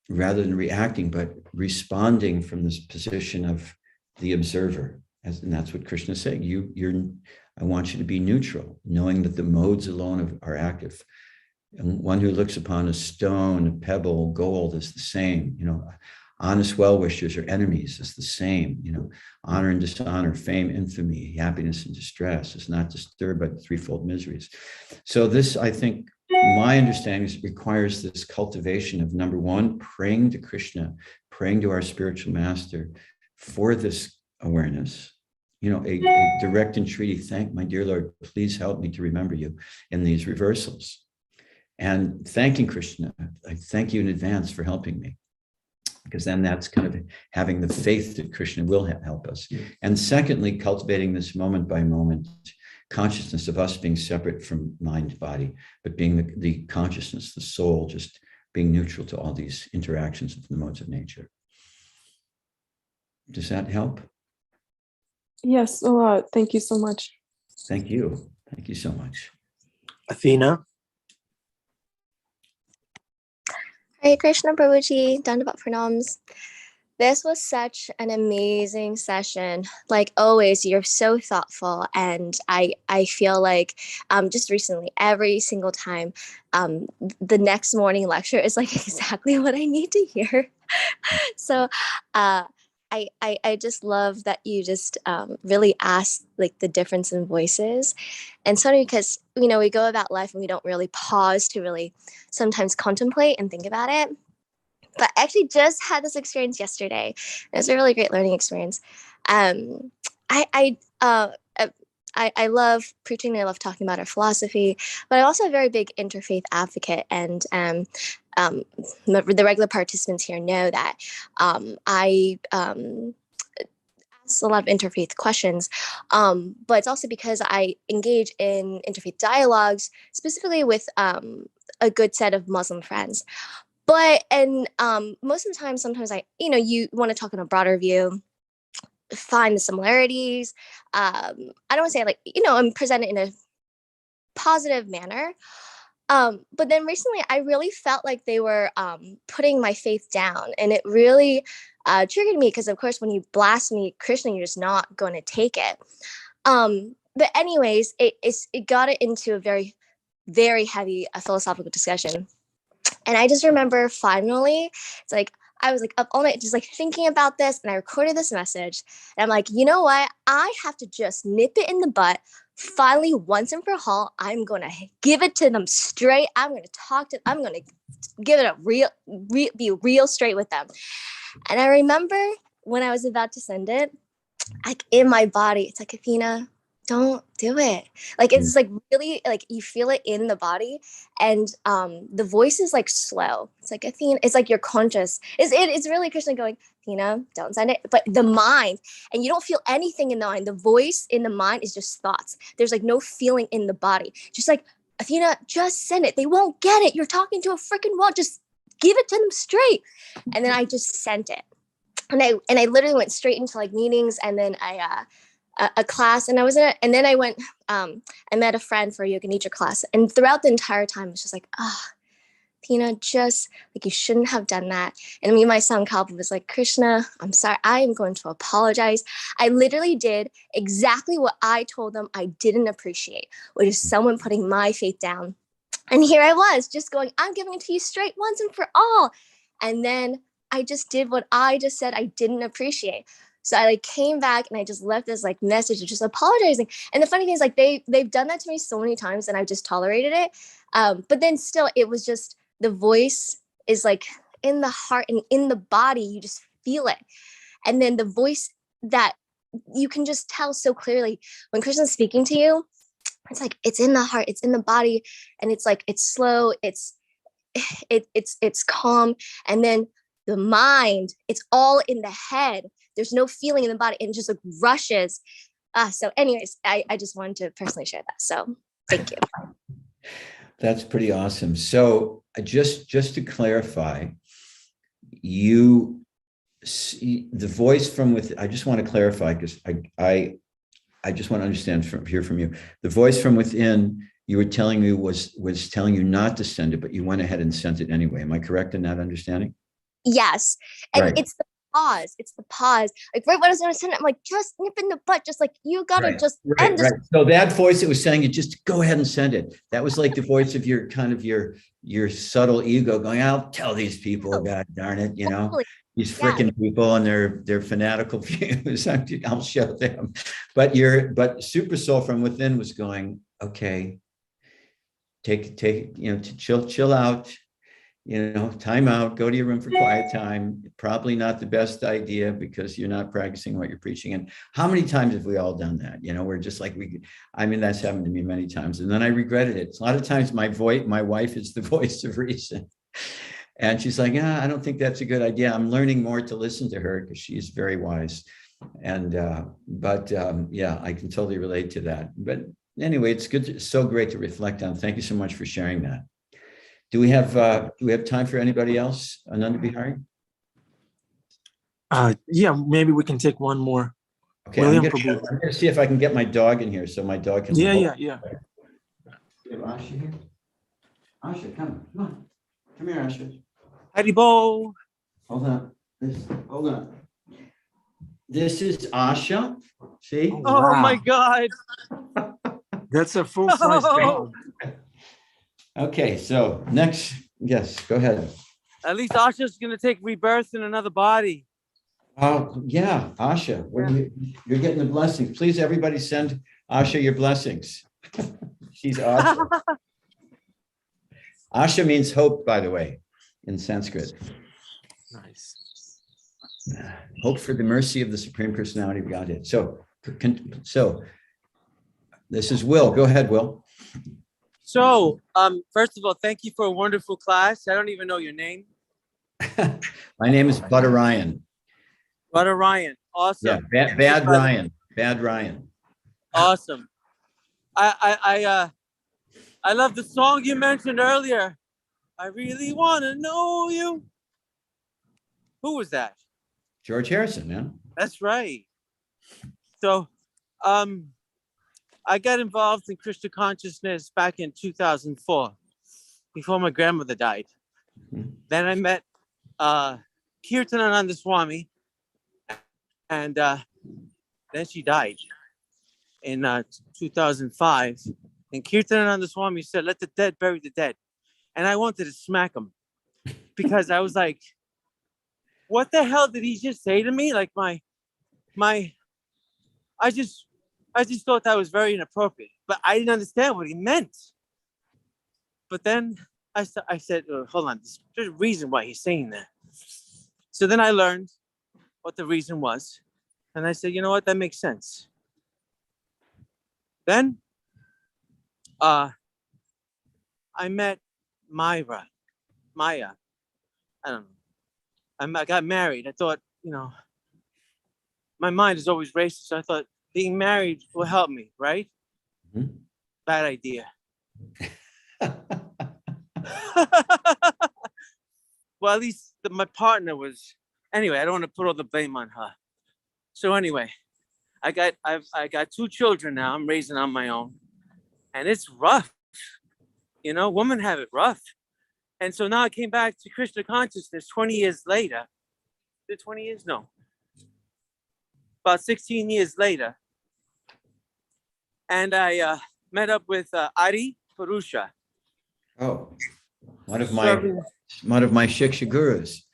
rather than reacting, but responding from this position of the observer. And that's what Krishna is saying. I want you to be neutral, knowing that the modes alone are active. And one who looks upon a stone, a pebble, gold is the same. Honest well-wishers or enemies is the same. Honor and dishonor, fame, infamy, happiness and distress is not disturbed by the threefold miseries. So this, I think, my understanding is, requires this cultivation of, number one, praying to Krishna, praying to our spiritual master for this awareness. A direct entreaty, thank my dear Lord, please help me to remember you in these reversals. And thanking Krishna, I thank you in advance for helping me. Because then that's kind of having the faith that Krishna will help us. And secondly, cultivating this moment by moment consciousness of us being separate from mind, body, but being the consciousness, the soul, just being neutral to all these interactions of the modes of nature. Does that help? Yes, a lot. Thank you so much. Thank you. Thank you so much. Athena? Hare Krishna Prabhuji, Dandavat Pranams. This was such an amazing session. Like always, you're so thoughtful, and I feel like just recently, every single time, the next morning lecture is like exactly what I need to hear. So I just love that you just really ask like the difference in voices. And so because, we go about life and we don't really pause to really sometimes contemplate and think about it. But I actually just had this experience yesterday. It was a really great learning experience. I love preaching and I love talking about our philosophy, but I'm also a very big interfaith advocate. And the regular participants here know that I ask a lot of interfaith questions, but it's also because I engage in interfaith dialogues, specifically with a good set of Muslim friends. But, and most of the time, sometimes you want to talk in a broader view, find the similarities. I don't want to say and present it in a positive manner. But then recently I really felt like they were putting my faith down, and it really triggered me because, of course, when you blaspheme Krishna, you're just not going to take it. But anyways, it got it into a very, very heavy philosophical discussion. And I just remember finally, it's like, I was like up all night just like thinking about this, and I recorded this message. And I'm like, you know what? I have to just nip it in the butt. Finally, once and for all, I'm going to give it to them straight. I'm going to give it a be real straight with them. And I remember when I was about to send it, like in my body, it's like, Athena, don't do it. Like, it's like really like you feel it in the body, and the voice is like slow. It's like, Athena, it's like you're conscious. It's really Krishna going, Athena, don't send it. But the mind, and you don't feel anything in the mind. The voice in the mind is just thoughts. There's like no feeling in the body. Just like, Athena, just send it. They won't get it. You're talking to a freaking wall. Just give it to them straight. And then I just sent it. And I literally went straight into like meetings, and then a class, and then I went, I met a friend for a yoga nidra class, and throughout the entire time, it's just like, Tina, just like, you shouldn't have done that. And me and my son Kalpa was like, Krishna, I'm sorry, I am going to apologize. I literally did exactly what I told them I didn't appreciate, which is someone putting my faith down. And here I was just going, I'm giving it to you straight once and for all. And then I just did what I just said I didn't appreciate. So I like came back and I just left this like message of just apologizing. And the funny thing is, like, they've done that to me so many times, and I've just tolerated it. But then still, it was just, the voice is like in the heart and in the body, you just feel it. And then the voice that you can just tell so clearly when Krishna's speaking to you, it's like, it's in the heart, it's in the body, and it's like, it's slow, it's calm. And then the mind, it's all in the head. There's no feeling in the body, and it just like rushes. So anyways, I just wanted to personally share that. So thank you. That's pretty awesome. So just to clarify, the voice from within, I just want to clarify, because I just want to understand hear from you. The voice from within, you were telling me was telling you not to send it, but you went ahead and sent it anyway. Am I correct in that understanding? Yes. And right. It's the pause. Like right when I was going to send it, I'm like, just nip in the butt. Just like, you got to just end this. Right. So that voice that was saying, you just go ahead and send it. That was like the voice of your kind of your subtle ego going, I'll tell these people, God darn it, Totally. these freaking people and their fanatical views. I'll show them. But Super Soul from within was going, okay, take chill out. Time out, go to your room for quiet time. Probably not the best idea, because you're not practicing what you're preaching. And how many times have we all done that? We're just like, that's happened to me many times. And then I regretted it. A lot of times my wife is the voice of reason. And she's like, I don't think that's a good idea. I'm learning more to listen to her, because she's very wise. And, yeah, I can totally relate to that. But anyway, it's so great to reflect on. Thank you so much for sharing that. Do we have time for anybody else? Ananda Bihari? Yeah, maybe we can take one more. Okay, I'm gonna see if I can get my dog in here so my dog can. Yeah. Do you have Asha here? Asha, come on. Come here, Asha. Haribo. Hold on. This is Asha. See? Oh, wow. My God. That's a full-size dog. Okay, so next, yes, go ahead. At least Asha's going to take rebirth in another body. Oh, yeah, Asha, you're getting the blessings. Please, everybody send Asha your blessings. She's awesome. Asha means hope, by the way, in Sanskrit. Nice. Hope for the mercy of the Supreme Personality of Godhead. So This is Will. Go ahead, Will. So, first of all, thank you for a wonderful class. I don't even know your name. My name is Badarayan. Badarayan. Awesome. Yeah, bad Ryan. Bad Ryan. Awesome. I love the song you mentioned earlier. I really want to know you. Who was that? George Harrison, man. That's right. So, I got involved in Krishna consciousness back in 2004, before my grandmother died. Mhm. Then I met Kirtanananda Swami, and then she died in 2005. And Kirtanananda Swami said, "Let the dead bury the dead." And I wanted to smack him because I was like, what the hell did he just say to me? Like I just thought that was very inappropriate, but I didn't understand what he meant. But then I said, oh, hold on, there's a reason why he's saying that. So then I learned what the reason was. And I said, you know what, that makes sense. Then I met Maya. I don't know. I got married. I thought, my mind is always racing. So I thought being married will help me, right? Mhm. Bad idea. Well, at least my partner was. Anyway, I don't want to put all the blame on her. So anyway, I got 2 children now. I'm raising on my own, and it's rough. Women have it rough. And so now I came back to Krishna consciousness 20 years later. Is it 20 years? No. About 16 years later. And I met up with Ari Purusha. Oh, one of my Shiksha gurus.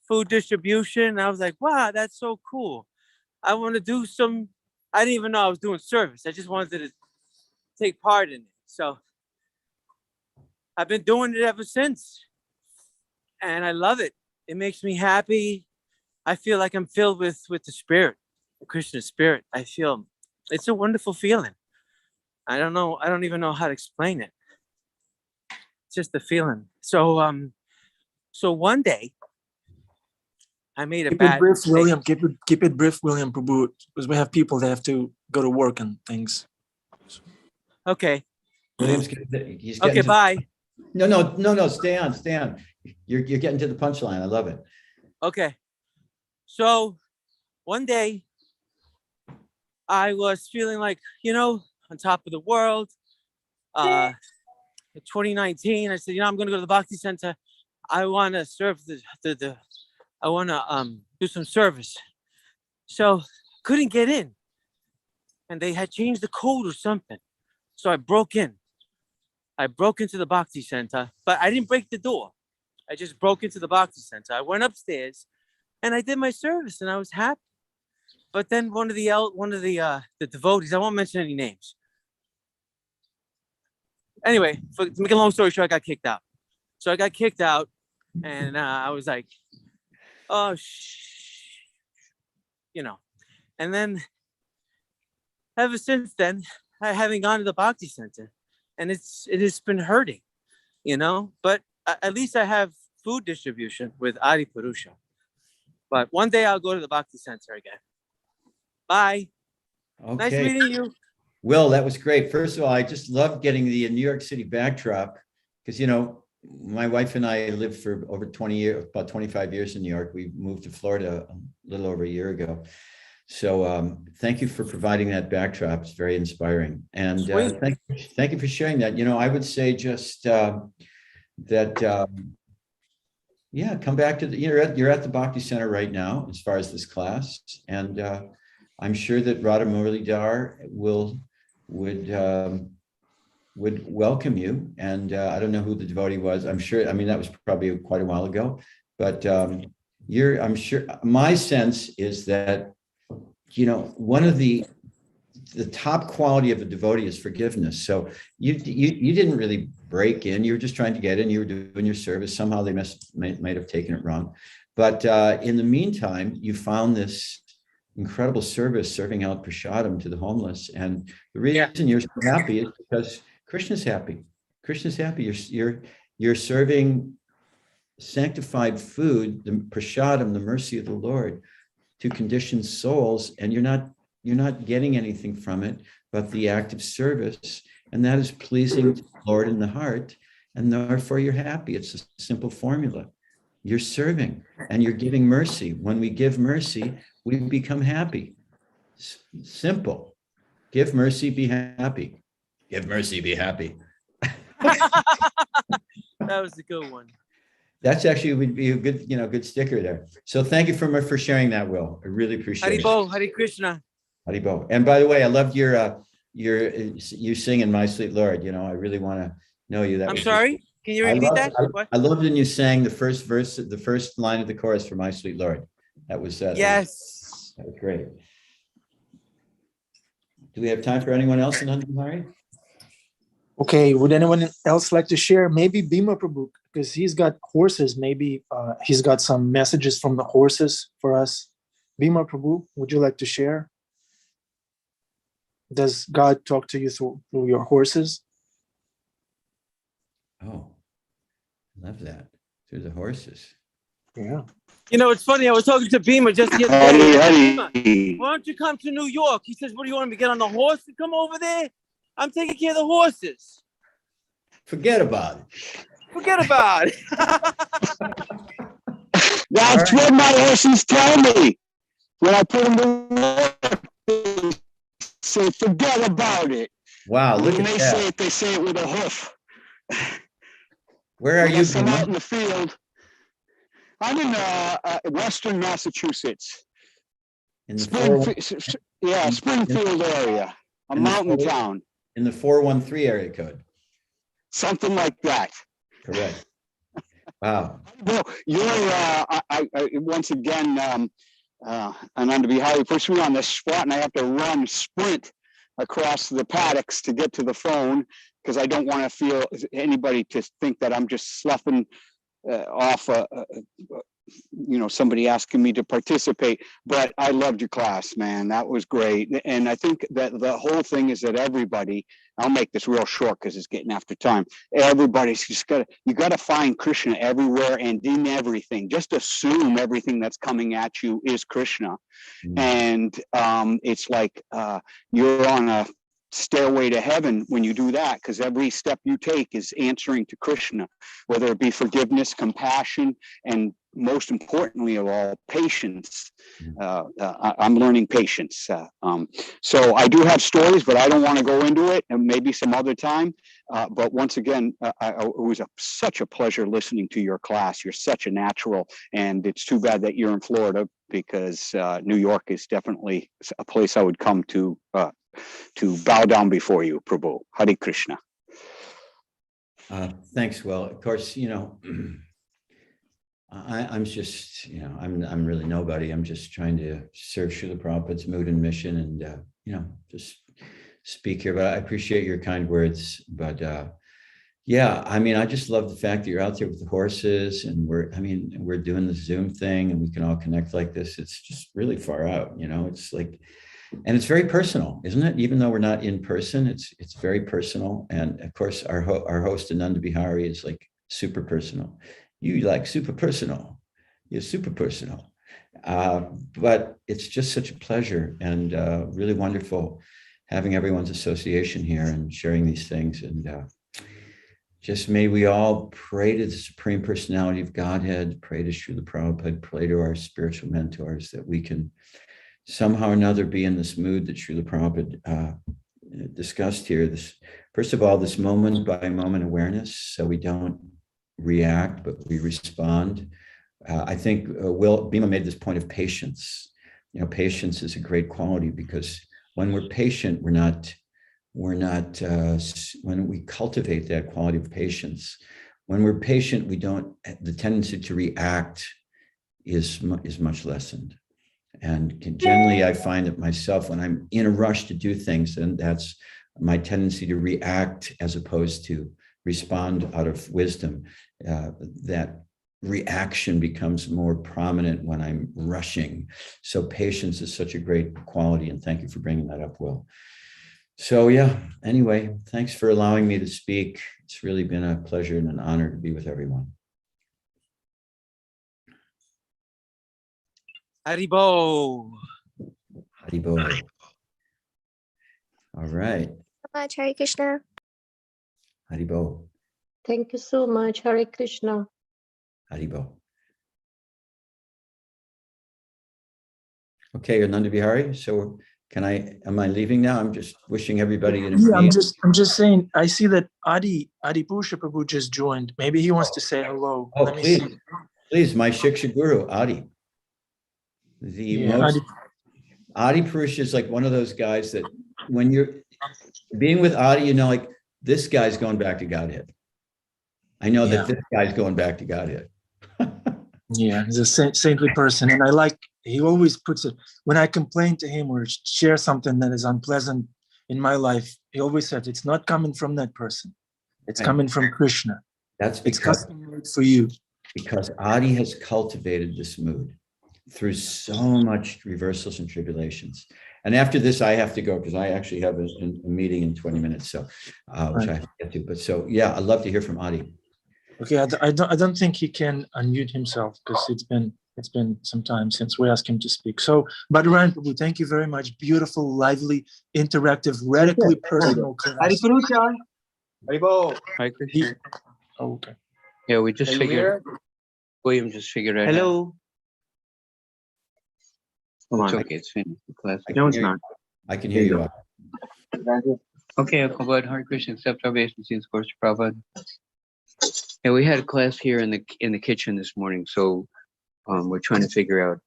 Food distribution. I was like, wow, that's so cool. I want to do I didn't even know I was doing service. I just wanted to take part in it. So I've been doing it ever since. And I love it. It makes me happy. I feel like I'm filled with the spirit, the Krishna spirit. I feel it's a wonderful feeling. I don't know. I don't even know how to explain it. It's just the feeling. So one day I made a Keep bad it brief, mistake. William. Keep it brief, William Prabhu, because we have people that have to go to work and things. Okay. William's he's getting Okay, bye. No, stay on. You're getting to the punchline. I love it. Okay. So one day I was feeling like, on top of the world. In 2019, I said, I'm going to go to the Bhakti Center. I want to serve I want to do some service. So couldn't get in. And they had changed the code or something. So I broke in. I broke into the Bhakti Center, but I didn't break the door. I just broke into the Bhakti Center. I went upstairs and I did my service and I was happy. But then one of the devotees, I won't mention any names. Anyway, to make a long story short, I got kicked out. So I got kicked out and I was like, oh, And then ever since then, I haven't gone to the Bhakti Center and it has been hurting, but at least I have food distribution with Adi Purusha. But one day I'll go to the Bhakti Center again. Bye. Okay. Nice meeting you. Will, that was great. First of all, I just love getting the New York City backdrop because, my wife and I lived for over 20 years, about 25 years in New York. We moved to Florida a little over a year ago. So thank you for providing that backdrop. It's very inspiring. And thank you for sharing that. I would say just that, come back to you're at the Bhakti Center right now, as far as this class. And I'm sure that Radha Muralidhar would welcome you. And I don't know who the devotee was. I'm sure, that was probably quite a while ago, but I'm sure my sense is that, one of the top quality of a devotee is forgiveness. So you didn't really break in. You were just trying to get in. You were doing your service. Somehow they might have taken it wrong. But in the meantime, you found this incredible service, serving out prasadam to the homeless. And the reason you're so happy is because Krishna's happy. Krishna's happy. You're serving sanctified food, the prasadam, the mercy of the Lord, to conditioned souls, and you're not getting anything from it but the act of service, and that is pleasing to the Lord in the heart, and therefore you're happy. It's a simple formula. You're serving and you're giving mercy. When we give mercy, we become happy. Simple. Give mercy, be happy. Give mercy, be happy. That was a good one. That's actually would be a good, good sticker there. So thank you for sharing that, Will. I really appreciate it. Haribo, Hare Krishna. Haribo. And by the way, I loved you singing "My Sweet Lord." I really want to know you. That I'm was sorry. Can you repeat that? What? I loved when you sang the first verse, the first line of the chorus for "My Sweet Lord." That was Yes. That was great. Do we have time for anyone else in Untitled? Okay, would anyone else like to share? Maybe Bhima Prabhu, because he's got horses. Maybe he's got some messages from the horses for us. Bhima Prabhu, would you like to share? Does God talk to you through your horses? Oh, love that. Through the horses. Yeah. It's funny. I was talking to Bhima just the other day. Bhima, why don't you come to New York? He says, what do you want me to get on the horse and come over there? I'm taking care of the horses. Forget about it. Forget about it. That's what my horses tell me. When I put them to work, they say, forget about it. Wow, look when at they that. say it, they say it with a hoof. Where are you? I'm out in the field. I'm in Western Massachusetts. In the Springfield area. A mountain town. In the 413 area code. Something like that. Correct. Wow. Well, once again, Ananda Bihari puts me on the spot, and I have to sprint across the paddocks to get to the phone because I don't want to feel anybody to think that I'm just sloughing off somebody asking me to participate. But I loved your class, man. That was great. And I think that the whole thing is that everybody, I'll make this real short because it's getting after time. Everybody's just you got to find Krishna everywhere and in everything. Just assume everything that's coming at you is Krishna. And it's like you're on a stairway to heaven when you do that, because every step you take is answering to Krishna, whether it be forgiveness, compassion, and most importantly of all, patience. I'm learning patience. So I do have stories, but I don't want to go into it, and maybe some other time. But once again, it was such a pleasure listening to your class. You're such a natural, and it's too bad that you're in Florida, because New York is definitely a place I would come to bow down before you, Prabhu. Hare Krishna. Thanks, Will. Of course, I'm just, I'm really nobody. I'm just trying to serve Srila Prabhupada's mood and mission, and just speak here. But I appreciate your kind words. But I just love the fact that you're out there with the horses, and we're doing the Zoom thing, and we can all connect like this. It's just really far out, It's like, and it's very personal, isn't it? Even though we're not in person, it's very personal. And of course, our host Ananda Bihari is like super personal. You like super personal. You're super personal. But it's just such a pleasure and really wonderful having everyone's association here and sharing these things. And just may we all pray to the Supreme Personality of Godhead, pray to Srila Prabhupada, pray to our spiritual mentors that we can somehow or another be in this mood that Srila Prabhupada discussed here. First of all, this moment by moment awareness, so we don't react, but we respond. I think Bhima made this point of patience. Patience is a great quality, because when we're patient, when we cultivate that quality of patience, when we're patient, the tendency to react is much lessened. And generally, I find that myself, when I'm in a rush to do things, and that's my tendency to react as opposed to respond out of wisdom, that reaction becomes more prominent when I'm rushing. So patience is such a great quality, and thank you for bringing that up, Will. So yeah, anyway, thanks for allowing me to speak. It's really been a pleasure and an honor to be with everyone. Haribo. Haribo. All right. So much, Hare Krishna. Haribo. Thank you so much. Hare Krishna. Haribo. Okay, Ananda Bihari. So am I leaving now? I'm just wishing everybody an Yeah, I'm just saying, I see that Adi Purusha Prabhu just joined. Maybe he wants to say hello. Oh, Let me please, see. please, my Shiksha Guru, Adi. Adi Purusha is like one of those guys that when you're being with Adi, like this guy's going back to Godhead. I know that this guy's going back to Godhead. Yeah, he's a saintly person. And he always puts it, when I complain to him or share something that is unpleasant in my life, he always says, it's not coming from that person. It's coming from Krishna. That's it's because custom made for you. Because Adi has cultivated this mood through so much reversals and tribulations. And after this, I have to go because I actually have a meeting in 20 minutes, so which I have to get to. But so yeah, I'd love to hear from Adi. Okay, I don't think he can unmute himself because it's been some time since we asked him to speak. So, Badarayan Prabhu, thank you very much. Beautiful, lively, interactive, radically personal class. Hari Purusha. Haribo. Hi, Krishna. Okay. Yeah, we just figured. William just figured out. Hello. Hold on. Okay, it's finished. The class. No, it's not. I can hear you. Okay, Akabad, Hare Krishna, accept our obeisances, of course, Prabhupada. Yeah, we had a class here in the kitchen this morning, so we're trying to figure out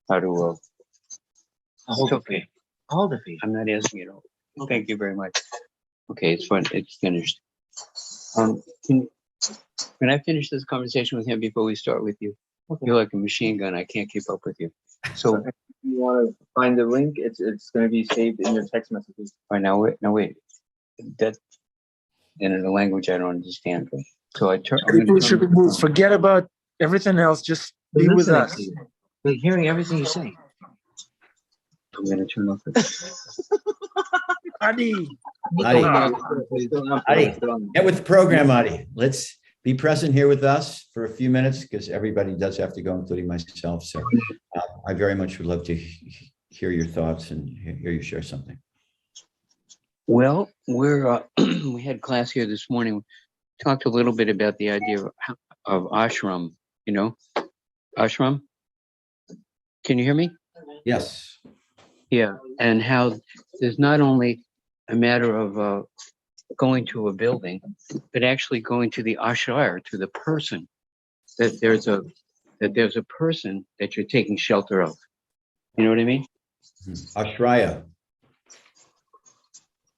how to. Hold it's okay. Hold the feet. I'm not asking it all. Thank you very much. Okay, it's fun. It's finished. Can I finish this conversation with him before we start with you? Okay. You're like a machine gun. I can't keep up with you. So if you want to find the link, it's going to be saved in your text messages. All right, now wait. That in a language I don't understand. So forget about everything else. Just be with us. We're hearing everything you say. I'm going to turn off Adi, get with the program, Adi. Let's be present here with us for a few minutes because everybody does have to go, including myself. So I very much would love to hear your thoughts and hear you share something. Well, we're we had class here this morning. We talked a little bit about the idea of ashram. Ashram. Can you hear me? Yes. Yeah, and how there's not only a matter of going to a building, but actually going to the ashrar, to the person. That there's a person that you're taking shelter of. You know what I mean? Ashraya.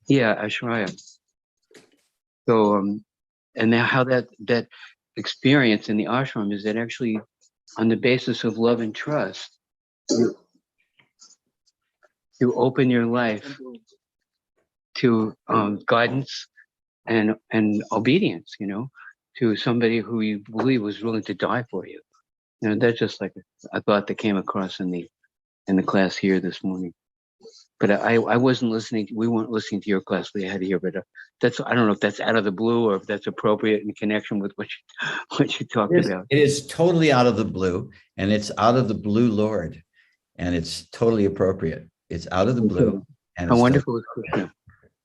Yeah, ashraya. So, and now how that experience in the ashram is that actually, on the basis of love and trust, you open your life to guidance and obedience, to somebody who you believe was willing to die for you. That's just like a thought that came across in the class here this morning. But I wasn't listening. We weren't listening to your class we had here. But I don't know if that's out of the blue or if that's appropriate in connection with what you talked about. It is totally out of the blue, and it's out of the blue, Lord, and it's totally appropriate. It's out of the blue. And how wonderful is Krishna.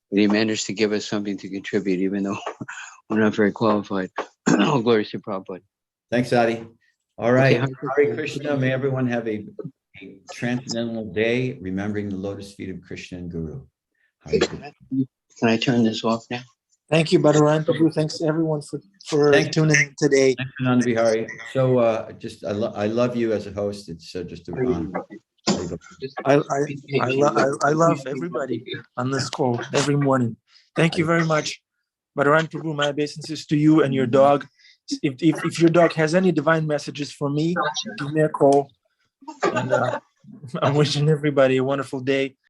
He managed to give us something to contribute, even though we're not very qualified. Oh, glory to Prabhupada. Thanks, Adi. All right. Okay, Hare Krishna. May everyone have a transcendental day, remembering the lotus feet of Krishna and Guru. Can I turn this off now? Thank you, Badarayan Prabhu. Thanks everyone for tuning in today. Thanks, Ananda Bihari. So I love you as a host. It's just an honor. I love everybody on this call every morning. Thank you very much. Badarayan Prabhu, my obeisances to you and your dog. If your dog has any divine messages for me, give me a call. And I'm wishing everybody a wonderful day.